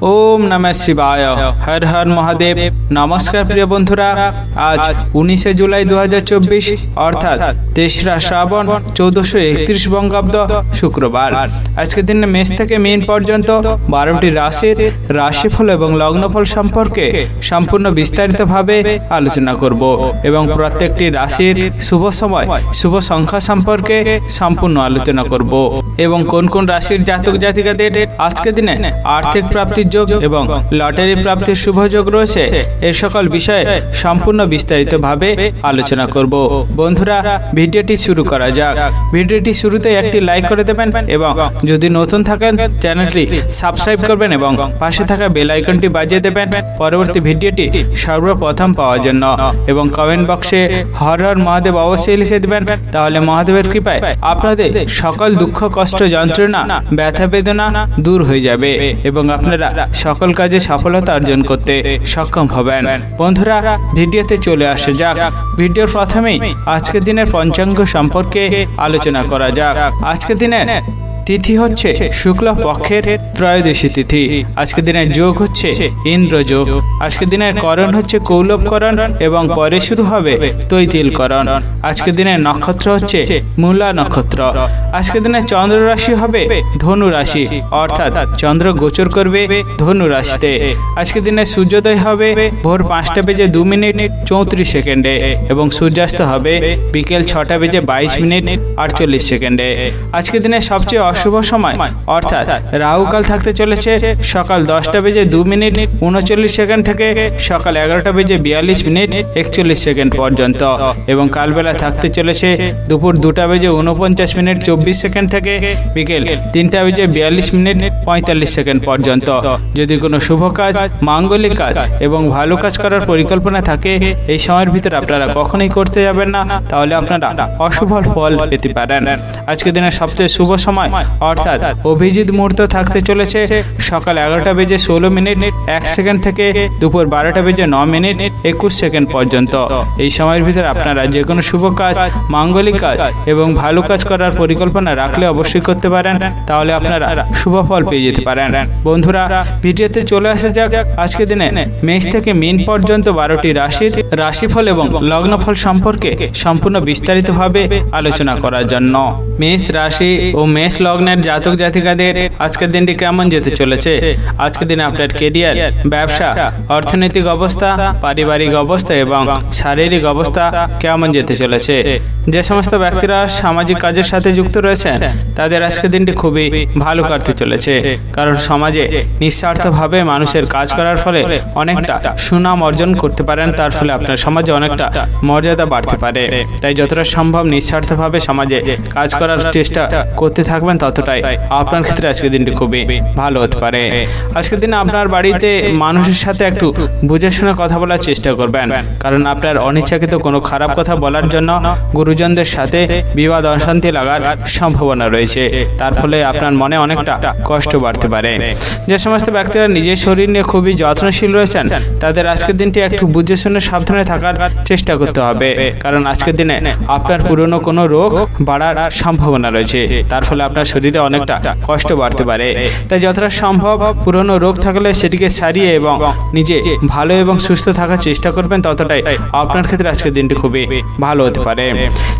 ओम नमः शिवाय। हर हर महादेव। नमस्कार प्रिय बंधुरा, आज 19 जुलाई 2024 অর্থাৎ 3রা শ্রাবণ 1431 বঙ্গাব্দ শুক্রবার। আজকের দিনে মেষ থেকে মীন পর্যন্ত 12টি রাশির রাশিফল এবং লগ্নফল সম্পর্কে সম্পূর্ণ বিস্তারিতভাবে আলোচনা করব এবং প্রত্যেকটি রাশির শুভ সময় শুভ সংখ্যা সম্পর্কে সম্পূর্ণ আলোচনা করব এবং কোন কোন রাশির জাতক জাতিকাদের আজকের দিনে আর্থিক প্রাপ্তির যোগ এবং লটারি প্রাপ্তির শুভ যোগ রয়েছে, এই সকল বিষয়ে সম্পূর্ণ বিস্তারিতভাবে আলোচনা করব। বন্ধুরা, ভিডিওটি শুরু করা যাক। ভিডিওটি শুরুতে একটি লাইক করে দেবেন এবং যদি নতুন থাকেন চ্যানেলটি সাবস্ক্রাইব করবেন এবং পাশে থাকা বেল আইকনটি বাজিয়ে দেবেন পরবর্তী ভিডিওটি সর্বপ্রথম পাওয়ার জন্য। এবং কমেন্ট বক্সে হর হর মহাদেব অবশ্যই লিখে দেবেন, তাহলে মহাদেবের কৃপায় আপনাদের সকল দুঃখ কষ্ট যন্ত্রণা ব্যথা বেদনা দূর হয়ে যাবে এবং আপনারা সকল কাজে সফলতা অর্জন করতে সক্ষম হবেন। বন্ধুরা, ভিডিওতে চলে আসা যাক। ভিডিওর প্রথমেই আজকের দিনের পঞ্চাঙ্গ সম্পর্কে আলোচনা করা যাক। আজকের দিনের তিথি হচ্ছে শুক্ল পক্ষের ত্রয়োদশী তিথি। আজকের দিনের যোগ হচ্ছে ইন্দ্রযোগ। আজকের দিনের করণ হচ্ছে কৌলবকরণ এবং পরে শুরু হবে তৈতিলকরণ। আজকের দিনের নক্ষত্র হচ্ছে মূলা নক্ষত্র। আজকের দিনের চন্দ্র রাশি হবে ধনু রাশি, অর্থাৎ চন্দ্র গোচর করবে ধনু রাশিতে। আজকের দিনে সূর্যোদয় হবে ভোর 5:02:34 এবং সূর্যাস্ত হবে বিকেল 6:22:48। আজকের দিনে সবচেয়ে অশুভ সময় অর্থাৎ রাহুকাল থাকতে চলেছে সকাল 10:02:39 থেকে সকাল 11:42:41 পর্যন্ত এবং কালবেলা থাকতে চলেছে দুপুর 2:49:24 থেকে বিকেল 3:42:45 পর্যন্ত। যদি কোনো শুভ কাজ, মাঙ্গলিক কাজ এবং ভালো কাজ করার পরিকল্পনা থাকে, এই সময়ের ভিতরে আপনারা কখনোই করতে যাবেন না, তাহলে আপনারা অশুভ ফল পেতে পারেন। আজকের দিনের সবচেয়ে শুভ সময় অর্থাৎ অভিজিৎ মুহূর্ত থাকতে চলেছে সকাল 11:16:01 থেকে দুপুর 12:09:21 পর্যন্ত। এই সময়ের ভিতরে আপনারা যে কোনো শুভ কাজ, মাঙ্গলিক কাজ এবং ভালো কাজ করার পরিকল্পনা রাখলে অবশ্যই করতে পারেন, তাহলে আপনারা শুভ ফল পেয়ে যেতে পারেন। বন্ধুরা, ভিডিওতে চলে আসা যাক আজকের দিনে মেষ থেকে মীন পর্যন্ত 12টি রাশির রাশিফল এবং লগ্নফল সম্পর্কে সম্পূর্ণ বিস্তারিতভাবে আলোচনা করার জন্য। মেষ রাশি ও মেষ লগ্নের জাতক জাতিকাদের আজকের দিনটি কেমন যেতে চলেছে? আজকের দিনে আপনার কেরিয়ার, ব্যবসা, অর্থনৈতিক অবস্থা, পারিবারিক অবস্থা এবং শারীরিক অবস্থা কেমন যেতে চলেছে? যে সমস্ত ব্যক্তিরা সামাজিক কাজের সাথে যুক্ত রয়েছেন তাদের আজকের দিনটি খুবই ভালো কাটতে চলেছে, কারণ সমাজে নিঃস্বার্থভাবে মানুষের কাজ করার ফলে অনেকটা সুনাম অর্জন করতে পারেন। তার ফলে আপনার সমাজে অনেকটা মর্যাদা বাড়তে পারে। তাই যতটা সম্ভব নিঃস্বার্থভাবে সমাজে কাজ করার চেষ্টা করতে থাকবেন, ততটাই আপনার ক্ষেত্রে আজকের দিনটি খুবই ভালো হতে পারে। আজকের দিনে আপনার বাড়িতে মানুষের সাথে একটু বুঝে শুনে কথা বলার চেষ্টা করবেন, কারণ আপনার অনিচ্ছাকৃত কোনো খারাপ কথা বলার জন্য গুরুজনদের সাথে বিবাদ অশান্তি লাগার সম্ভাবনা রয়েছে। তার ফলে আপনার মনে অনেকটা কষ্ট বাড়তে পারে। যে সমস্ত ব্যক্তিরা নিজের শরীর নিয়ে খুবই যত্নশীল রয়েছেন তাদের আজকের দিনটি একটু বুঝে শুনে সাবধানে থাকার চেষ্টা করতে হবে, কারণ আজকের দিনে আপনার পুরনো কোনো রোগ বাড়ার সম্ভাবনা রয়েছে। তার ফলে আপনার শরীরে অনেকটা কষ্ট বাড়তে পারে। তাই যতটা সম্ভব পুরনো রোগ থাকলে সেটিকে সারিয়ে এবং নিজে ভালো এবং সুস্থ থাকার চেষ্টা করবেন, ততটাই আপনার ক্ষেত্রে আজকের দিনটি খুবই ভালো হতে পারে।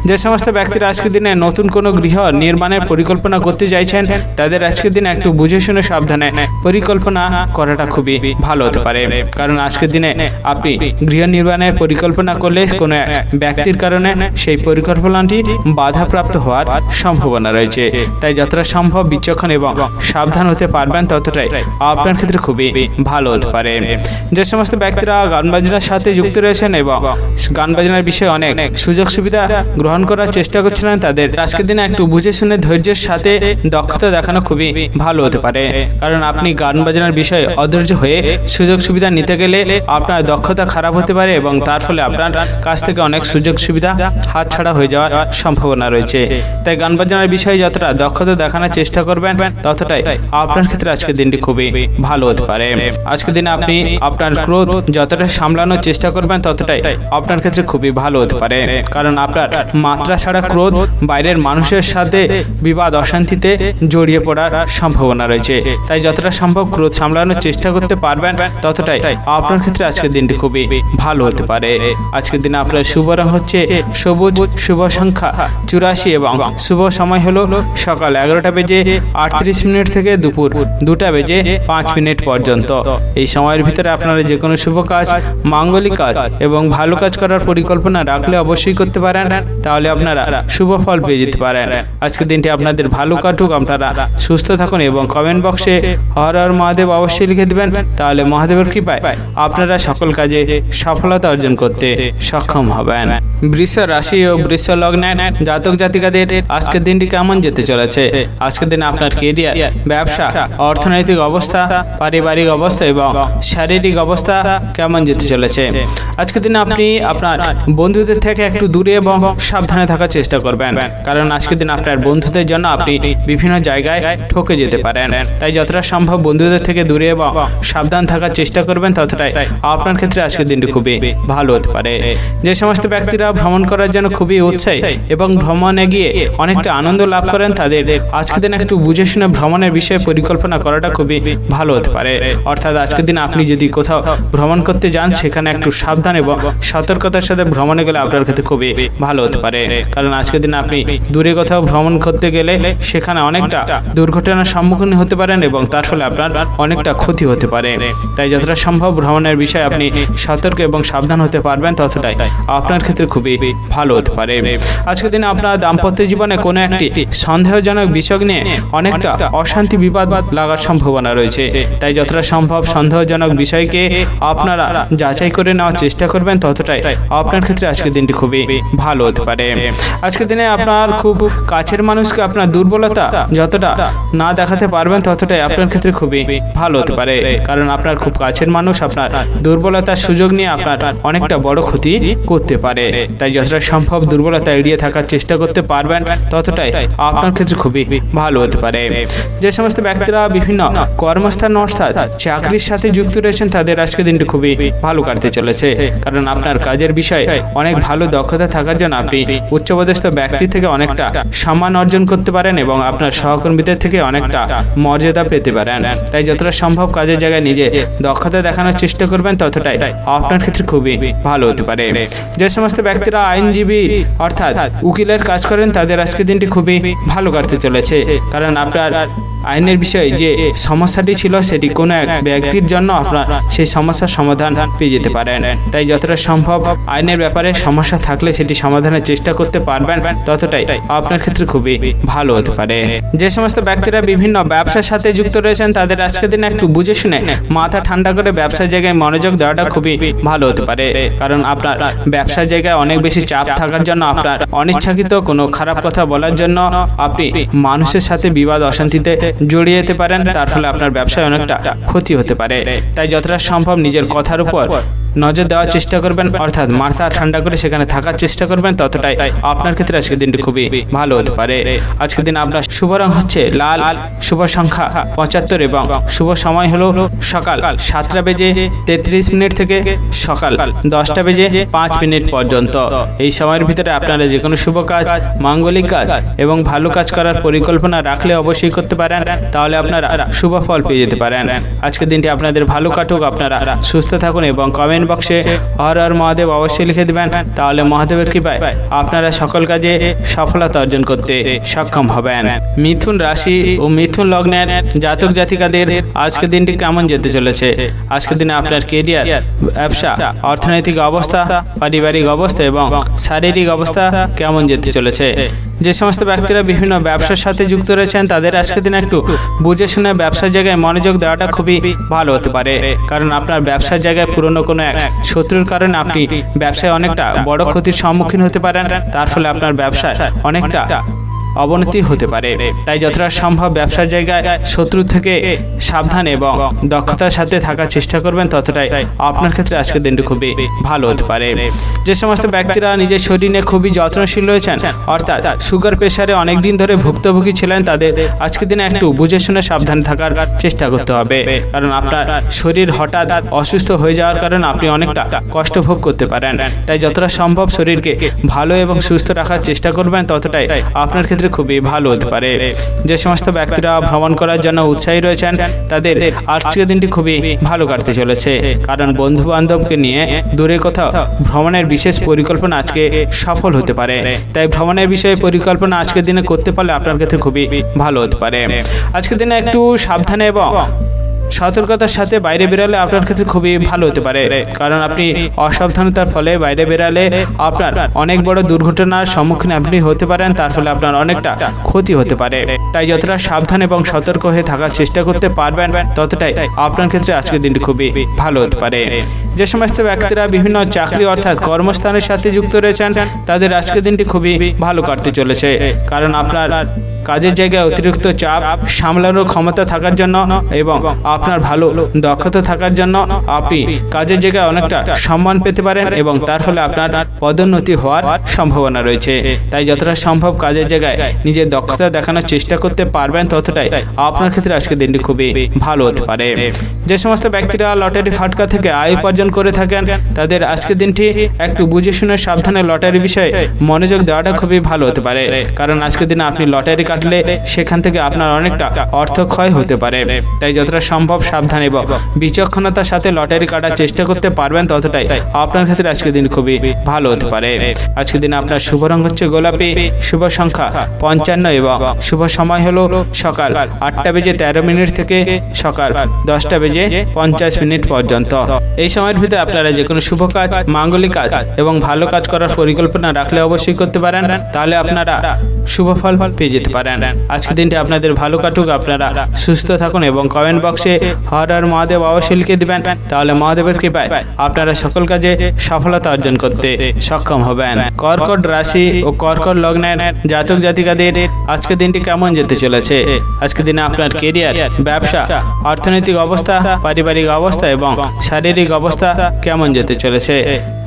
যে সমস্ত ব্যক্তিরা আজকের দিনে নতুন কোনো গৃহ নির্মাণের পরিকল্পনা করতে চাইছেন তাদের আজকের দিনে একটু বুঝে শুনে সাবধানে পরিকল্পনা করাটা খুবই ভালো হতে পারে, কারণ আজকের দিনে আপনি গৃহ নির্মাণের পরিকল্পনা করলে কোনো ব্যক্তির কারণে সেই পরিকল্পনাটি বাধাপ্রাপ্ত হওয়ার সম্ভাবনা রয়েছে। তাই যতটা সম্ভব বিচক্ষণ এবং সাবধান হতে পারবেন, ততটাই আপনার ক্ষেত্রে খুবই ভালো হতে পারে। যে সমস্ত ব্যক্তিরা গান বাজনার সাথে যুক্ত রয়েছেন এবং গান বাজনার বিষয়ে অনেক সুযোগ সুবিধা গ্রহণ করার চেষ্টা করছিলেন, তাদের আজকের দিনে একটু বুঝে শুনে ধৈর্যের সাথে দক্ষতা দেখানো খুবই ভালো হতে পারে, কারণ আপনি গান বাজনার বিষয়ে অধৈর্য হয়ে সুযোগ সুবিধা নিতে গেলে আপনার দক্ষতা খারাপ হতে পারে এবং তার ফলে আপনার কাছ থেকে অনেক সুযোগ সুবিধা হাতছাড়া হয়ে যাওয়ার সম্ভাবনা রয়েছে। তাই গান বাজনার বিষয়ে যতটা দক্ষতা সতর্কতা দেখানোর চেষ্টা করবেন ততটাই আপনার ক্ষেত্রে আজকের দিনটি খুবই ভালো হতে পারে। আজকের দিনে আপনি আপনার ক্রোধ যতটা সামলানোর চেষ্টা করবেন ততটাই আপনার ক্ষেত্রে খুবই ভালো হতে পারে, কারণ আপনার মাত্রা ছাড়া ক্রোধ বাইরের মানুষের সাথে বিবাদ অশান্তিতে জড়িয়ে পড়ার সম্ভাবনা রয়েছে। তাই যতটা সম্ভব ক্রোধ সামলানোর চেষ্টা করতে পারবেন ততটাই আপনার ক্ষেত্রে আজকের দিনটি খুবই ভালো হতে পারে। আজকের দিনে আপনার শুভ রং হচ্ছে সবুজ, শুভ সংখ্যা 84 এবং শুভ সময় হলো সকাল 11টা বেজে 38 মিনিট থেকে দুপুর 2টা বেজে 5 মিনিট পর্যন্ত। এই সময়ের ভিতরে আপনারা যে কোনো শুভ কাজ, মাঙ্গলিক কাজ এবং ভালো কাজ করার পরিকল্পনা রাখলে অবশ্যই করতে পারেন, তাহলে আপনারা শুভ ফল পেয়ে যেতে পারেন। আজকের দিনটি আপনাদের ভালো কাটুক, আপনারা সুস্থ থাকুন এবং কমেন্ট বক্সে হর হর মহাদেব অবশ্যই লিখে দেবেন, তাহলে মহাদেবের কৃপায় আপনারা সকল কাজে সফলতা অর্জন করতে সক্ষম হবেন। বৃষ রাশি ও বৃষ লগ্নের জাতক জাতিকাদের আজকের দিনটি কেমন যেতে চলেছে? আজকের দিনে আপনার কেরিয়ার, ব্যবসা, অর্থনৈতিক অবস্থা, পারিবারিক অবস্থা এবং শারীরিক অবস্থা কেমন যেতে চলেছে? আজকের দিনে আপনি আপনার বন্ধুদের থেকে একটু দূরে এবং সাবধানে থাকার চেষ্টা করবেন, কারণ আজকের দিন আপনার বন্ধুদের জন্য আপনি বিভিন্ন জায়গায় ঠকে যেতে পারেন। তাই যতটা সম্ভব বন্ধুদের থেকে দূরে এবং সাবধান থাকার চেষ্টা করবেন, ততটাই আপনার ক্ষেত্রে আজকের দিনটি খুবই ভালো হতে পারে। যে সমস্ত ব্যক্তিরা ভ্রমণ করার জন্য খুবই উৎসাহী এবং ভ্রমণে গিয়ে অনেকটা আনন্দ লাভ করেন, তাদের আজকের দিন একটু বুঝে শুনে ভ্রমণের বিষয়ে পরিকল্পনা করাটা খুবই ভালো হতে পারে। অর্থাৎ আজকের দিন আপনি যদি কোথাও ভ্রমণ করতে যান, সেখানে একটু সাবধান এবং সতর্কতার সাথে ভ্রমণে গেলে আপনার ক্ষেত্রে খুবই ভালো হতে পারে, কারণ আজকের দিন আপনি দূরে কোথাও ভ্রমণ করতে গেলে সেখানে অনেকটা দুর্ঘটনার সম্মুখীন হতে পারেন এবং তার ফলে আপনার অনেকটা ক্ষতি হতে পারে। তাই যতটা সম্ভব ভ্রমণের বিষয়ে আপনি সতর্ক এবং সাবধান হতে পারবেন, ততটাই আপনার ক্ষেত্রে খুবই ভালো হতে পারে। আজকের দিনে আপনার দাম্পত্য জীবনে কোনো একটি সন্দেহজনক বিষয় নিয়ে অনেকটা অশান্তি বিবাদ লাগার সম্ভাবনা রয়েছে। তাই যতটা সম্ভব সন্দেহজনক বিষয়কে আপনারা যাচাই করে নেওয়ার চেষ্টা করবেন, ততটাই আপনার ক্ষেত্রে আজকের দিনটি খুবই ভালো হতে পারে। আজকের দিনে আপনার খুব কাছের মানুষকে আপনার দুর্বলতা যতটা না দেখাতে পারবেন, ততটাই আপনার ক্ষেত্রে খুবই ভালো হতে পারে, কারণ আপনার খুব কাছের মানুষ আপনার দুর্বলতার সুযোগ নিয়ে আপনার অনেকটা বড় ক্ষতি করতে পারে। তাই যতটা সম্ভব দুর্বলতা এড়িয়ে থাকার চেষ্টা করতে পারবেন, ততটাই আপনার ক্ষেত্রে খুবই ভালো হতে পারে। যে সমস্ত ব্যক্তিরা বিভিন্ন কর্মস্থান অর্থাৎ চাকরির সাথে যুক্ত রয়েছেন, তাদের আজকের দিনটি খুবই ভালো কাটতে চলেছে, কারণ আপনার কাজের বিষয়ে অনেক ভালো দক্ষতা থাকার জন্য আপনি উচ্চপদস্থ ব্যক্তি থেকে অনেকটা সম্মান অর্জন করতে পারেন এবং আপনার সহকর্মীদের থেকে অনেকটা মর্যাদা পেতে পারেন। তাই যতটা সম্ভব কাজের জায়গায় নিজে দক্ষতা দেখানোর চেষ্টা করবেন, ততটাই আপনার ক্ষেত্রে খুবই ভালো হতে পারে। যে সমস্ত ব্যক্তিরা আইনজীবী অর্থাৎ উকিলের কাজ করেন, তাদের আজকের দিনটি খুবই ভালো কাটতে চলেছে, কারণ আপনার আইনের বিষয়ে যে সমস্যাটি ছিল সেটি কোনো এক ব্যক্তির জন্য আপনার সেই সমস্যার সমাধান পেয়ে যেতে পারেন। তাই যতটা সম্ভব আইনের ব্যাপারে সমস্যা থাকলে সেটি সমাধানের চেষ্টা করতে পারবেন, ততটাই আপনার ক্ষেত্রে খুবই ভালো হতে পারে। যে সমস্ত ব্যক্তিরা বিভিন্ন ব্যবসার সাথে যুক্ত রয়েছেন, তাদের আজকের দিন একটু বুঝে শুনে মাথা ঠান্ডা করে ব্যবসার জায়গায় মনোযোগ দেওয়াটা খুবই ভালো হতে পারে, কারণ আপনার ব্যবসার জায়গায় অনেক বেশি চাপ থাকার জন্য আপনার অনিচ্ছাকৃত কোনো খারাপ কথা বলার জন্য আপনি মানুষের সাথে বিবাদ অশান্তিতে জড়িয়ে যেতে পারেন, তার ফলে আপনার ব্যবসায় অনেকটা ক্ষতি হতে পারে। তাই যতটা সম্ভব নিজের কথার উপর নজর দেওয়ার চেষ্টা করবেন, অর্থাৎ মাথা ঠান্ডা করে সেখানে থাকার চেষ্টা করবেন, ততটাই আপনার ক্ষেত্রে আজকের দিনটি খুবই ভালো হতে পারে। আজকের দিন আপনার শুভ রং হচ্ছে লাল, শুভ সংখ্যা 75 এবং শুভ সময় হলো সকাল 7টা বেজে 33 মিনিট থেকে সকাল 10টা বেজে 5 মিনিট পর্যন্ত। এই সময়ের ভিতরে আপনারা যে কোনো শুভ কাজ, মাঙ্গলিক কাজ এবং ভালো কাজ করার পরিকল্পনা রাখলে অবশ্যই করতে পারেন, তাহলে আপনারা শুভ ফল পেয়ে যেতে পারেন। আজকের দিনটি আপনাদের ভালো কাটুক, আপনারা সুস্থ থাকুন এবং কমেন্ট বক্সে হর হর মহাদেব অবশ্যই লিখে দিবেন, তাহলে মহাদেবের কৃপায় আপনারা সকল কাজে সফলতা অর্জন করতে সক্ষম হবেন। মিথুন রাশি ও মিথুন লগ্নের জাতক জাতিকাদের আজকের দিনটি কেমন যেতে চলেছে? আজকের দিনে আপনার কেরিয়ার, ব্যবসা, অর্থনৈতিক অবস্থা, পারিবারিক অবস্থা এবং শারীরিক অবস্থা কেমন যেতে চলেছে? যে সমস্ত ব্যক্তিরা বিভিন্ন ব্যবসার সাথে যুক্ত রয়েছেন, তাদের আজকের দিনে একটু বুঝে শুনে ব্যবসার জায়গায় মনোযোগ দেওয়াটা খুবই ভালো হতে পারে, কারণ আপনার ব্যবসার জায়গায় পুরনো কোনো এক শত্রুর কারণে আপনি ব্যবসায় অনেকটা বড় ক্ষতির সম্মুখীন হতে পারেন, তার ফলে আপনার ব্যবসায় অনেকটা অবনতি হতে পারে। তাই যতটা সম্ভব ব্যবসার জায়গায় শত্রু থেকে সাবধান এবং দক্ষতার সাথে থাকার চেষ্টা করবেন, ততটাই আপনার ক্ষেত্রে আজকের দিনটি খুবই ভালো হতে পারে। যে সমস্ত ব্যক্তিরা নিজের শরীর নিয়ে খুবই যত্নশীল রয়েছেন, অর্থাৎ সুগার প্রেশারে অনেক দিন ধরে ভুক্তভোগী ছিলেন, তাদের আজকের দিনে একটু বুঝে শুনে সাবধান থাকার চেষ্টা করতে হবে। কারণ আপনার শরীর হঠাৎ অসুস্থ হয়ে যাওয়ার কারণে আপনি অনেকটা কষ্ট ভোগ করতে পারেন। তাই যতটা সম্ভব শরীরকে ভালো এবং সুস্থ রাখার চেষ্টা করবেন, ততটাই আপনার ক্ষেত্রে খুবই ভালো হতে পারে। যে সমস্ত ব্যক্তিরা ভ্রমণ করার জন্য উৎসাহী রয়েছেন, তাদের আজকের দিনটি খুবই ভালো কাটতে চলেছে। কারণ বন্ধু বান্ধবকে নিয়ে দূরে কোথাও ভ্রমণের বিশেষ পরিকল্পনা আজকে সফল হতে পারে। তাই ভ্রমণের বিষয়ে পরিকল্পনা আজকের দিনে করতে পারলে আপনার ক্ষেত্রে খুবই ভালো হতে পারে। আজকের দিনে একটু সাবধানে এবং সতর্কতার সাথে বাইরে বেরালে আপনার ক্ষেত্রে খুবই ভালো হতে পারে। কারণ আপনি অসাবধানতার ফলে বাইরে বেরালে আপনার অনেক বড় দুর্ঘটনার সম্মুখীন আপনি হতে পারেন, তার ফলে আপনার অনেকটা ক্ষতি হতে পারে। তাই যতটা সাবধান এবং সতর্ক হয়ে থাকার চেষ্টা করতে পারবেন, ততটাই আপনার ক্ষেত্রে আজকের দিনটি খুবই ভালো হতে পারে। যে সমস্ত ব্যক্তিরা বিভিন্ন চাকরি অর্থাৎ কর্মস্থানের সাথে যুক্ত রয়েছেন, তাদের আজকের দিনটি খুবই ভালো কাটতে চলেছে। কারণ আপনার কাজের জায়গায় অতিরিক্ত চাপ সামলানোর ক্ষমতা থাকার জন্য এবং আপনার ভালো দক্ষতা থাকার জন্য আপনি কাজের জায়গায় অনেকটা সম্মান পেতে পারেন এবং তার ফলে আপনার পদোন্নতি হওয়ার সম্ভাবনা রয়েছে। তাই যতটা সম্ভব কাজের জায়গায় নিজের দক্ষতা দেখানোর চেষ্টা করতে পারবেন, ততটাই আপনার ক্ষেত্রে আজকের দিনটি খুবই ভালো হতে পারে। যে সমস্ত ব্যক্তিরা লটারি ফাটকা থেকে আয় উপার্জন করে থাকেন, তাদের আজকের দিনটি একটু বুঝে শুনে সাবধানে লটারি বিষয়ে মনোযোগ দেওয়াটা খুবই ভালো হতে পারে। কারণ আজকের দিনে আপনি লটারি কাটলে সেখান থেকে আপনার অনেকটা অর্থ ক্ষয় হতে পারে। তাই যতটা সম্ভব সাবধান এবং বিচক্ষণতার সাথে লটারি কাটার চেষ্টা করতে পারবেন, ততটাই আপনার ক্ষেত্রে আজকের দিন খুবই ভালো হতে পারে। আজকের দিনে আপনার শুভ রং হচ্ছে গোলাপি, শুভ সংখ্যা 55 এবং শুভ সময় হলো সকাল 8:13 থেকে সকাল 10:50 পর্যন্ত। এই সময়ের ভিতরে আপনারা যে কোনো শুভ কাজ, মাঙ্গলিক কাজ এবং ভালো কাজ করার পরিকল্পনা রাখলে অবশ্যই করতে পারেন, তাহলে আপনারা শুভ ফল পেয়ে যেতে পারেন। আজকের দিনটি আপনাদের ভালো কাটুক, আপনারা সুস্থ থাকুন এবং কমেন্ট বক্সে হর হর মহাদেব অবশ্যই লিখে দিবেন, তাহলে মহাদেবের কৃপায় আপনারা সকল কাজে সফলতা অর্জন করতে সক্ষম হবেন। কর্কট রাশি ও কর্কট লগ্নের জাতক জাতিকাদের আজকের দিনটি কেমন যেতে চলেছে? আজকের দিনে আপনার কেরিয়ার, ব্যবসা, অর্থনৈতিক অবস্থা, পারিবারিক অবস্থা এবং শারীরিক অবস্থা কেমন যেতে চলেছে?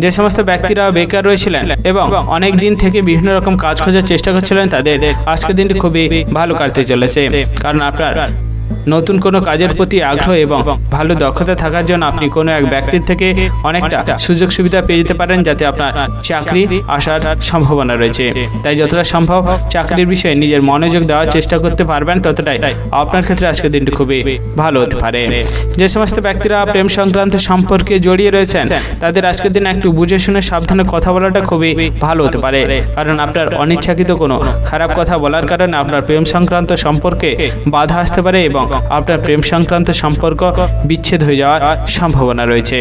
যে সমস্ত ব্যক্তিরা বেকার রয়েছিলেন এবং অনেক দিন থেকে বিভিন্ন রকম কাজ খোঁজার চেষ্টা করছিলেন, তাদের আজকের দিনটি খুবই ভালো কাটতে চলেছে। কারণ আপনার নতুন কোনো কাজের প্রতি আগ্রহ এবং ভালো দক্ষতা থাকার জন্য আপনি কোনো এক ব্যক্তির থেকে অনেকটা সুযোগ সুবিধা পেয়ে যেতে পারেন, যাতে আপনার চাকরি আসার সম্ভাবনা রয়েছে। তাই যতটা সম্ভব চাকরির বিষয়ে নিজের মনোযোগ দেওয়ার চেষ্টা করতে পারবেন, ততটাই আপনার ক্ষেত্রে আজকের দিনটি খুবই ভালো হতে পারে। যে সমস্ত ব্যক্তিরা প্রেম সংক্রান্ত সম্পর্কে জড়িয়ে রয়েছেন, তাদের আজকের দিন একটু বুঝে শুনে সাবধানে কথা বলাটা খুবই ভালো হতে পারে। কারণ আপনার অনিচ্ছাকৃত কোনো খারাপ কথা বলার কারণে আপনার প্রেম সংক্রান্ত সম্পর্কে বাধা আসতে পারে এবং আপনার প্রেম সংক্রান্ত সম্পর্ক বিচ্ছেদ হয়ে যাওয়ার সম্ভাবনা রয়েছে।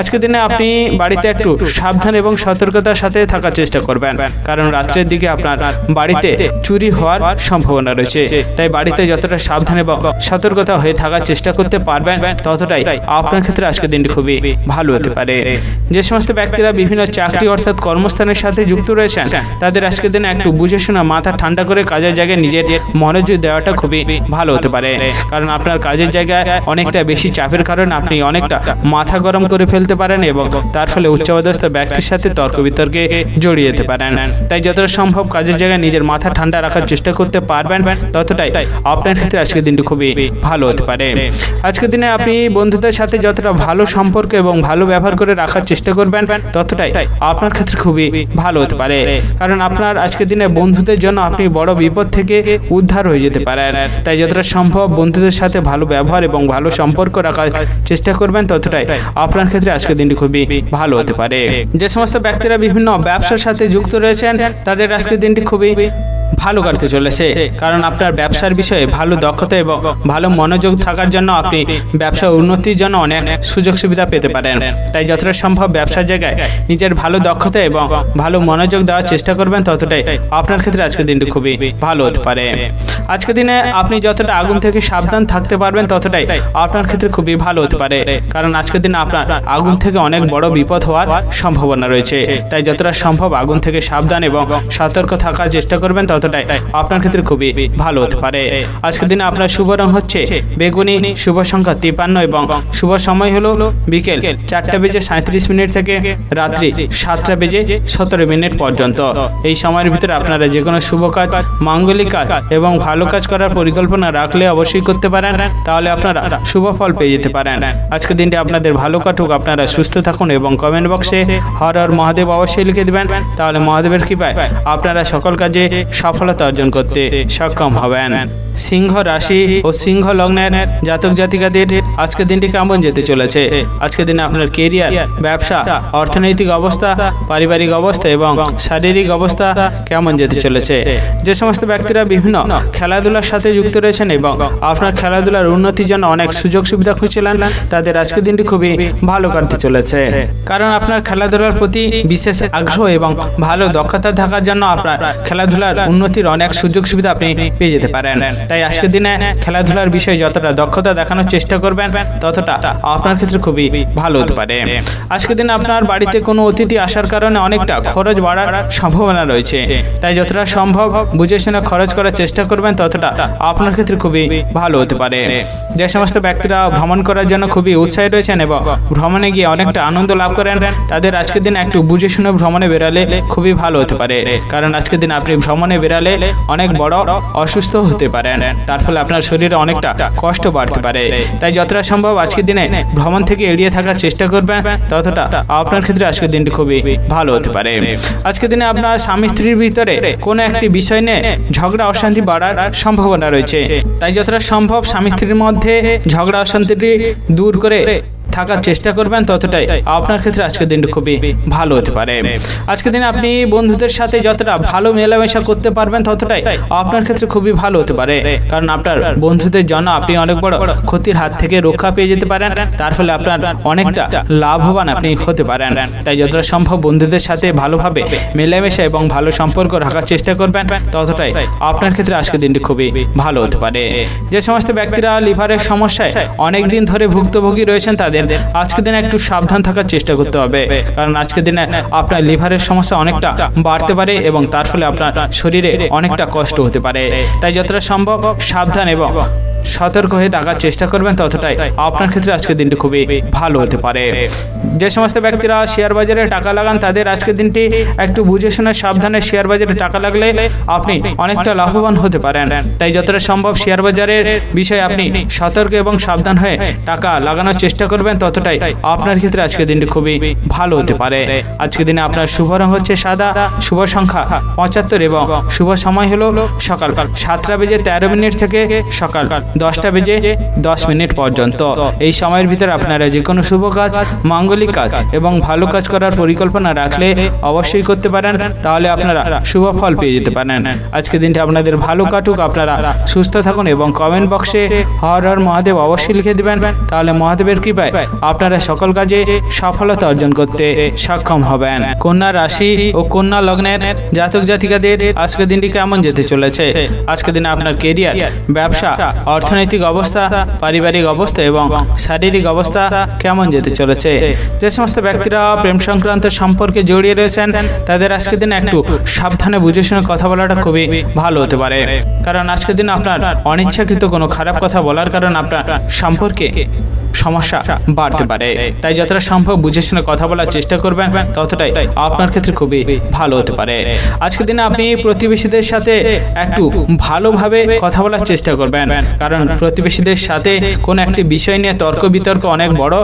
আজকের দিনে আপনি বাড়িতে একটু সাবধান এবং সতর্কতার সাথে থাকার চেষ্টা করবেন, কারণ রাত্রের দিকে আপনার বাড়িতে চুরি হওয়ার সম্ভাবনা রয়েছে। তাই বাড়িতে যতটা সাবধান এবং সতর্কতা হয়ে থাকার চেষ্টা করতে পারবেন, ততটাই আপনার ক্ষেত্রে আজকের দিনটি খুবই ভালো হতে পারে। যে সমস্ত ব্যক্তিরা বিভিন্ন চাকরি অর্থাৎ কর্মস্থানের সাথে যুক্ত রয়েছেন, তাদের আজকের দিনে একটু বুঝে শোনা মাথা ঠান্ডা করে কাজের জায়গায় নিজের মনোযোগ দেওয়াটা খুবই ভালো হতে পারে। কারণ আপনার কাজের জায়গায় অনেকটা বেশি চাপের কারণে আপনি অনেকটা মাথা গরম করে ফেলতে পারেন এবং তার ফলে উচ্চপদস্থ ব্যক্তির সাথে তর্ক বিতর্কে জড়িয়ে যেতে পারেন। তাই যতটা সম্ভব কাজের জায়গায় নিজের মাথা ঠান্ডা রাখার চেষ্টা করতে পারবেন, ততটাই আপনার ক্ষেত্রে আজকের দিনটি খুবই ভালো হতে পারে। আজকের দিনে আপনি বন্ধুদের সাথে যতটা ভালো সম্পর্ক এবং ভালো ব্যবহার করে রাখার চেষ্টা করবেন, ততটাই আপনার ক্ষেত্রে খুবই ভালো হতে পারে। কারণ আপনার আজকের দিনে বন্ধুদের জন্য আপনি বড় বিপদ থেকে উদ্ধার হয়ে যেতে পারেন। তাই যতটা সম্ভব বন্ধুদের সাথে ভালো ব্যবহার এবং ভালো সম্পর্ক রাখার চেষ্টা করবেন, ততটাই আপনার ক্ষেত্রে আজকের দিনটি খুবই ভালো হতে পারে। যে সমস্ত ব্যক্তিরা বিভিন্ন ব্যবসার সাথে যুক্ত রয়েছেন, তাদের আজকের দিনটি খুবই ভালো কাটতে চলেছে। কারণ আপনার ব্যবসার বিষয়ে ভালো দক্ষতা এবং ভালো মনোযোগ থাকার জন্য আপনি ব্যবসা উন্নতির জন্য অনেক সুযোগ সুবিধা পেতে পারেন। তাই যতটা সম্ভব ব্যবসার জায়গায় নিজের ভালো দক্ষতা এবং ভালো মনোযোগ দেওয়ার চেষ্টা করবেন, ততটাই আপনার ক্ষেত্রে আজকের দিনটি খুবই ভালো হতে পারে। আজকের দিনে আপনি যতটা আগুন থেকে সাবধান থাকতে পারবেন, ততটাই আপনার ক্ষেত্রে খুবই ভালো হতে পারে। কারণ আজকের দিনে আপনার আগুন থেকে অনেক বড় বিপদ হওয়ার সম্ভাবনা রয়েছে। তাই যতটা সম্ভব আগুন থেকে সাবধান এবং সতর্ক থাকার চেষ্টা করবেন, ততটাই ততটাই আপনার ক্ষেত্রে খুবই ভালো হতে পারে। আজকের দিনে আপনার শুভ রং হচ্ছে বেগুনি, শুভ সংখ্যা 53 এবং শুভ সময় হলো বিকেল 4:37 থেকে রাত্রি 7:17 পর্যন্ত। এই সময়ের ভিতরে আপনারা যে কোনো শুভ কাজ, মাঙ্গলিক কাজ এবং ভালো কাজ করার পরিকল্পনা রাখলে অবশ্যই করতে পারেন, তাহলে আপনারা শুভ ফল পেয়ে যেতে পারেন। আজকের দিনটি আপনাদের ভালো কাটুক, আপনারা সুস্থ থাকুন এবং কমেন্ট বক্সে হর হর মহাদেব অবশ্যই লিখে দেবেন, তাহলে মহাদেবের কৃপায় আপনারা সকল কাজে সফলতা অর্জন করতে সক্ষম হবেন। সিংহ রাশি ও সিংহ লগ্নের জাতক জাতিকাদের আজকের দিনটি কেমন যেতে চলেছে? আজকের দিনে আপনার কেরিয়ার, ব্যবসা, অর্থনৈতিক অবস্থা, পারিবারিক অবস্থা এবং শারীরিক অবস্থা কেমন যেতে চলেছে? যে সমস্ত ব্যক্তিরা বিভিন্ন খেলাধুলার সাথে যুক্ত রয়েছেন এবং আপনার খেলাধুলার উন্নতির জন্য অনেক সুযোগ সুবিধা খুঁজছিলেন, তাদের আজকের দিনটি খুবই ভালো কাটতে চলেছে। কারণ আপনার খেলাধুলার প্রতি বিশেষ আগ্রহ এবং ভালো দক্ষতা থাকার জন্য আপনার খেলাধুলার উন্নতির অনেক সুযোগ সুবিধা আপনি পেয়ে যেতে পারেন। তাই আজকের দিনে খেলাধুলার বিষয়ে যতটা দক্ষতা দেখানোর চেষ্টা করবেন, ততটা আপনার ক্ষেত্রে খুবই ভালো হতে পারে। আজকের দিনে আপনার বাড়িতে কোনো অতিথি আসার কারণে অনেকটা খরচ বাড়ার সম্ভাবনা রয়েছে, তাই যতটা সম্ভব বুঝে শুনে খরচ করার চেষ্টা করবেন, ততটা আপনার ক্ষেত্রে খুবই ভালো হতে পারে। যে সমস্ত ব্যক্তিরা ভ্রমণ করার জন্য খুবই উৎসাহী রয়েছেন এবং ভ্রমণে গিয়ে অনেকটা আনন্দ লাভ করেন, তাদের আজকের দিন একটু বুঝে শুনে ভ্রমণে বেরালে খুবই ভালো হতে পারে। কারণ আজকের দিন আপনি ভ্রমণে বেরালে অনেক বড় অসুস্থ হতে পারেন, তার ফলে আপনার শরীরে অনেকটা কষ্ট বাড়তে পারে। তাই যতটা সম্ভব আজকের দিনে ভ্রমণ থেকে এড়িয়ে থাকার চেষ্টা করবেন, ততটা আপনার ক্ষেত্রে আজকের দিনটি খুবই ভালো হতে পারে। আজকের দিনে আপনার স্বামী স্ত্রীর ভিতরে কোনো একটি বিষয় নিয়ে ঝগড়া অশান্তি বাড়ার সম্ভাবনা রয়েছে, তাই যতটা সম্ভব স্বামী স্ত্রীর মধ্যে ঝগড়া অশান্তিটি দূর করে থাকার চেষ্টা করবেন, ততটাই আপনার ক্ষেত্রে আজকের দিনটি খুবই ভালো হতে পারে। আজকের দিনে আপনি বন্ধুদের সাথে যতটা ভালো মেলামেশা করতে পারবেন, ততটাই আপনার ক্ষেত্রে খুবই ভালো হতে পারে। কারণ আপনার বন্ধুদের জন্য আপনি অনেক বড় ক্ষতির হাত থেকে রক্ষা পেয়ে যেতে পারেন, তার ফলে আপনার অনেকটা লাভবান আপনি হতে পারেন। তাই যতটা সম্ভব বন্ধুদের সাথে ভালোভাবে মেলামেশা এবং ভালো সম্পর্ক রাখার চেষ্টা করবেন, ততটাই আপনার ক্ষেত্রে আজকের দিনটি খুবই ভালো হতে পারে। যে সমস্ত ব্যক্তিরা লিভারের সমস্যায় অনেক দিন ধরে ভুক্তভোগী রয়েছেন, তাদের আজকের দিনে একটু সাবধান থাকার চেষ্টা করতে হবে। কারণ আজকের দিনে আপনার লিভারের সমস্যা অনেকটা বাড়তে পারে এবং তার ফলে আপনার শরীরে অনেকটা কষ্ট হতে পারে। তাই যতটা সম্ভব সাবধান এবং সতর্ক হয়ে থাকার চেষ্টা করবেন, ততটাই আপনার ক্ষেত্রে আজকের দিনটি খুবই ভালো হতে পারে। যে সমস্ত ব্যক্তিরা শেয়ার বাজারে টাকা লাগান, তাদের আজকের দিনটি একটু বুঝে শুনে সাবধানে শেয়ার বাজারে টাকা লাগলে আপনি অনেকটা লাভবান হতে পারেন। তাই যতটা সম্ভব শেয়ার বাজারের বিষয়ে আপনি সতর্ক এবং সাবধান হয়ে টাকা লাগানোর চেষ্টা করবেন, ততটাই আপনার ক্ষেত্রে আজকের দিনটি খুবই ভালো হতে পারে। আজকের দিনে আপনার শুভ রং হচ্ছে সাদা, শুভ সংখ্যা 75 এবং শুভ সময় হলো সকাল 7:13 থেকে সকাল 10:10 পর্যন্ত। এই সময়ের ভিতরে আপনারা যে কোনো শুভ কাজ, মাঙ্গলিক কাজ এবং ভালো কাজ করার পরিকল্পনা রাখলে অবশ্যই করতে পারেন, তাহলে আপনারা শুভ ফল পেয়ে যেতে পারেন। আজকের দিনটি আপনাদের ভালো কাটুক, আপনারা সুস্থ থাকুন এবং কমেন্ট বক্সে হর হর মহাদেব অবশ্যই লিখে দেবেন, তাহলে মহাদেবের কৃপায় আপনারা সকল কাজে সফলতা অর্জন করতে সক্ষম হবেন। কন্যা রাশি ও কন্যা লগ্নের জাতক জাতিকাদের আজকের দিনটি কেমন যেতে চলেছে? আজকের দিনে আপনার কেরিয়ার, ব্যবসা, অর্থনৈতিক অবস্থা, পারিবারিক অবস্থা এবং শারীরিক অবস্থা কেমন যেতে চলেছে? যে সমস্ত ব্যক্তিরা প্রেম সংক্রান্ত সম্পর্কে জড়িয়ে রয়েছেন, তাদের আজকের দিনে একটু সাবধানে বুঝে শুনে কথা বলাটা খুবই ভালো হতে পারে। কারণ আজকের দিনে আপনার অনিচ্ছাকৃত কোনো খারাপ কথা বলার কারণে আপনার সম্পর্কে সমস্যা বাড়তে পারে। তাই যতটা সম্ভব বুঝে শুনে কথা বলার চেষ্টা করবেন, ততটাই আপনার ক্ষেত্রে খুবই ভালো হতে পারে। আজকের দিনে আপনি প্রতিবেশীদের সাথে একটু ভালোভাবে কথা বলার চেষ্টা করবেন, কারণ প্রতিবেশীদের সাথে কোনো একটি বিষয় নিয়ে তর্ক বিতর্ক অনেক বড়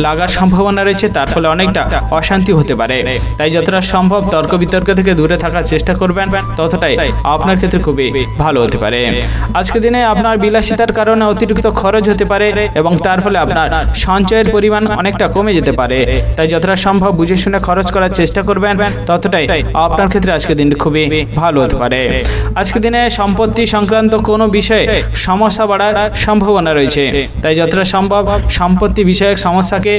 লাগার সম্ভাবনা রয়েছে, তার ফলে অনেকটা অশান্তি হতে পারে। তাই যতটা সম্ভব তর্ক বিতর্ক থেকে দূরে থাকার চেষ্টা করবেন, ততটাই আপনার ক্ষেত্রে খুবই ভালো হতে পারে। আজকের দিনে আপনার বিলাসিতার কারণে অতিরিক্ত খরচ হতে পারে এবং তার ফলে আপনার সঞ্চয়ের পরিমাণ অনেকটা কমে যেতে পারে। তাই যতটা সম্ভব বুঝে শুনে খরচ করার চেষ্টা করবেন, ততটাই আপনার ক্ষেত্রে আজকের দিনটি খুবই ভালো হতে পারে। আজকের দিনে সম্পত্তি সংক্রান্ত কোনো বিষয়ে সমস্যা বাড়ার সম্ভাবনা রয়েছে, তাই যতটা সম্ভব সম্পত্তি বিষয়ক সমস্যাকে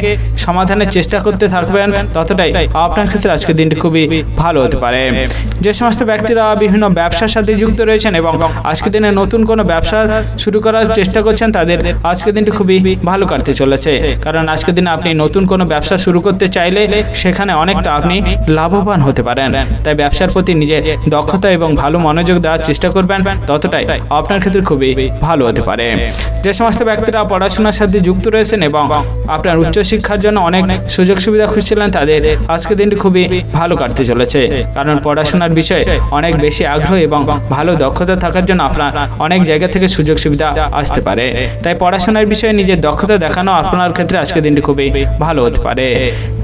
সমাধানের চেষ্টা করতে থাকবেন, ততটাই আপনার ক্ষেত্রে আজকের দিনটি খুবই ভালো হতে পারে। যে সমস্ত ব্যক্তিরা বিভিন্ন ব্যবসার সাথে যুক্ত রয়েছেন এবং আজকের দিনে নতুন কোনো ব্যবসা শুরু করার চেষ্টা করছেন, তাদের আজকের দিনটি খুবই ভালো কাটতে চলেছে, কারণ আজকের দিনে আপনি নতুন কোনো ব্যবসা শুরু করতে চাইলে সেখানে অনেকটা আপনি লাভবান হতে পারেন। তাই ব্যবসার প্রতি নিজের দক্ষতা এবং ভালো মনোযোগ দেওয়ার চেষ্টা করবেন, ততটাই আপনার ক্ষেত্রে খুবই ভালো হতে পারে। যে সমস্ত ব্যক্তিরা পড়াশোনার সাথে যুক্ত রয়েছেন এবং আপনার উচ্চশিক্ষার জন্য অনেক সুযোগ সুবিধা খুঁজছিলেন, তাদের আজকের দিনটি খুবই ভালো কাটতে চলেছে, কারণ পড়াশোনার বিষয়ে অনেক বেশি আগ্রহ এবং ভালো দক্ষতা থাকার জন্য আপনার অনেক জায়গা থেকে সুযোগ সুবিধা আসতে পারে। তাই পড়াশোনার বিষয়ে নিজের দক্ষতা দেখানো আপনার ক্ষেত্রে আজকের দিনটি খুবই ভালো হতে পারে।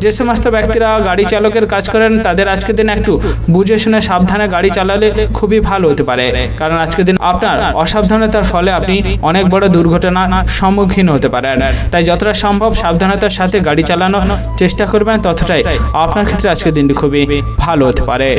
যে সমস্ত ব্যক্তিরা গাড়ি চালকের কাজ করেন, তাদের আজকের দিন একটু বুঝে শুনে সাবধানে গাড়ি চালালে খুবই ভালো হতে পারে, কারণ আজকের দিন আপনার অসাবধানতার ফলে আপনি অনেক বড় দুর্ঘটনার সম্মুখীন হতে পারেন। তাই যতটা সম্ভব সাবধানতার সাথে গাড়ি চালানোর চেষ্টা করবেন, ততটাই আপনার ক্ষেত্রে আজকের দিনটি খুবই ভালো হতে পারে।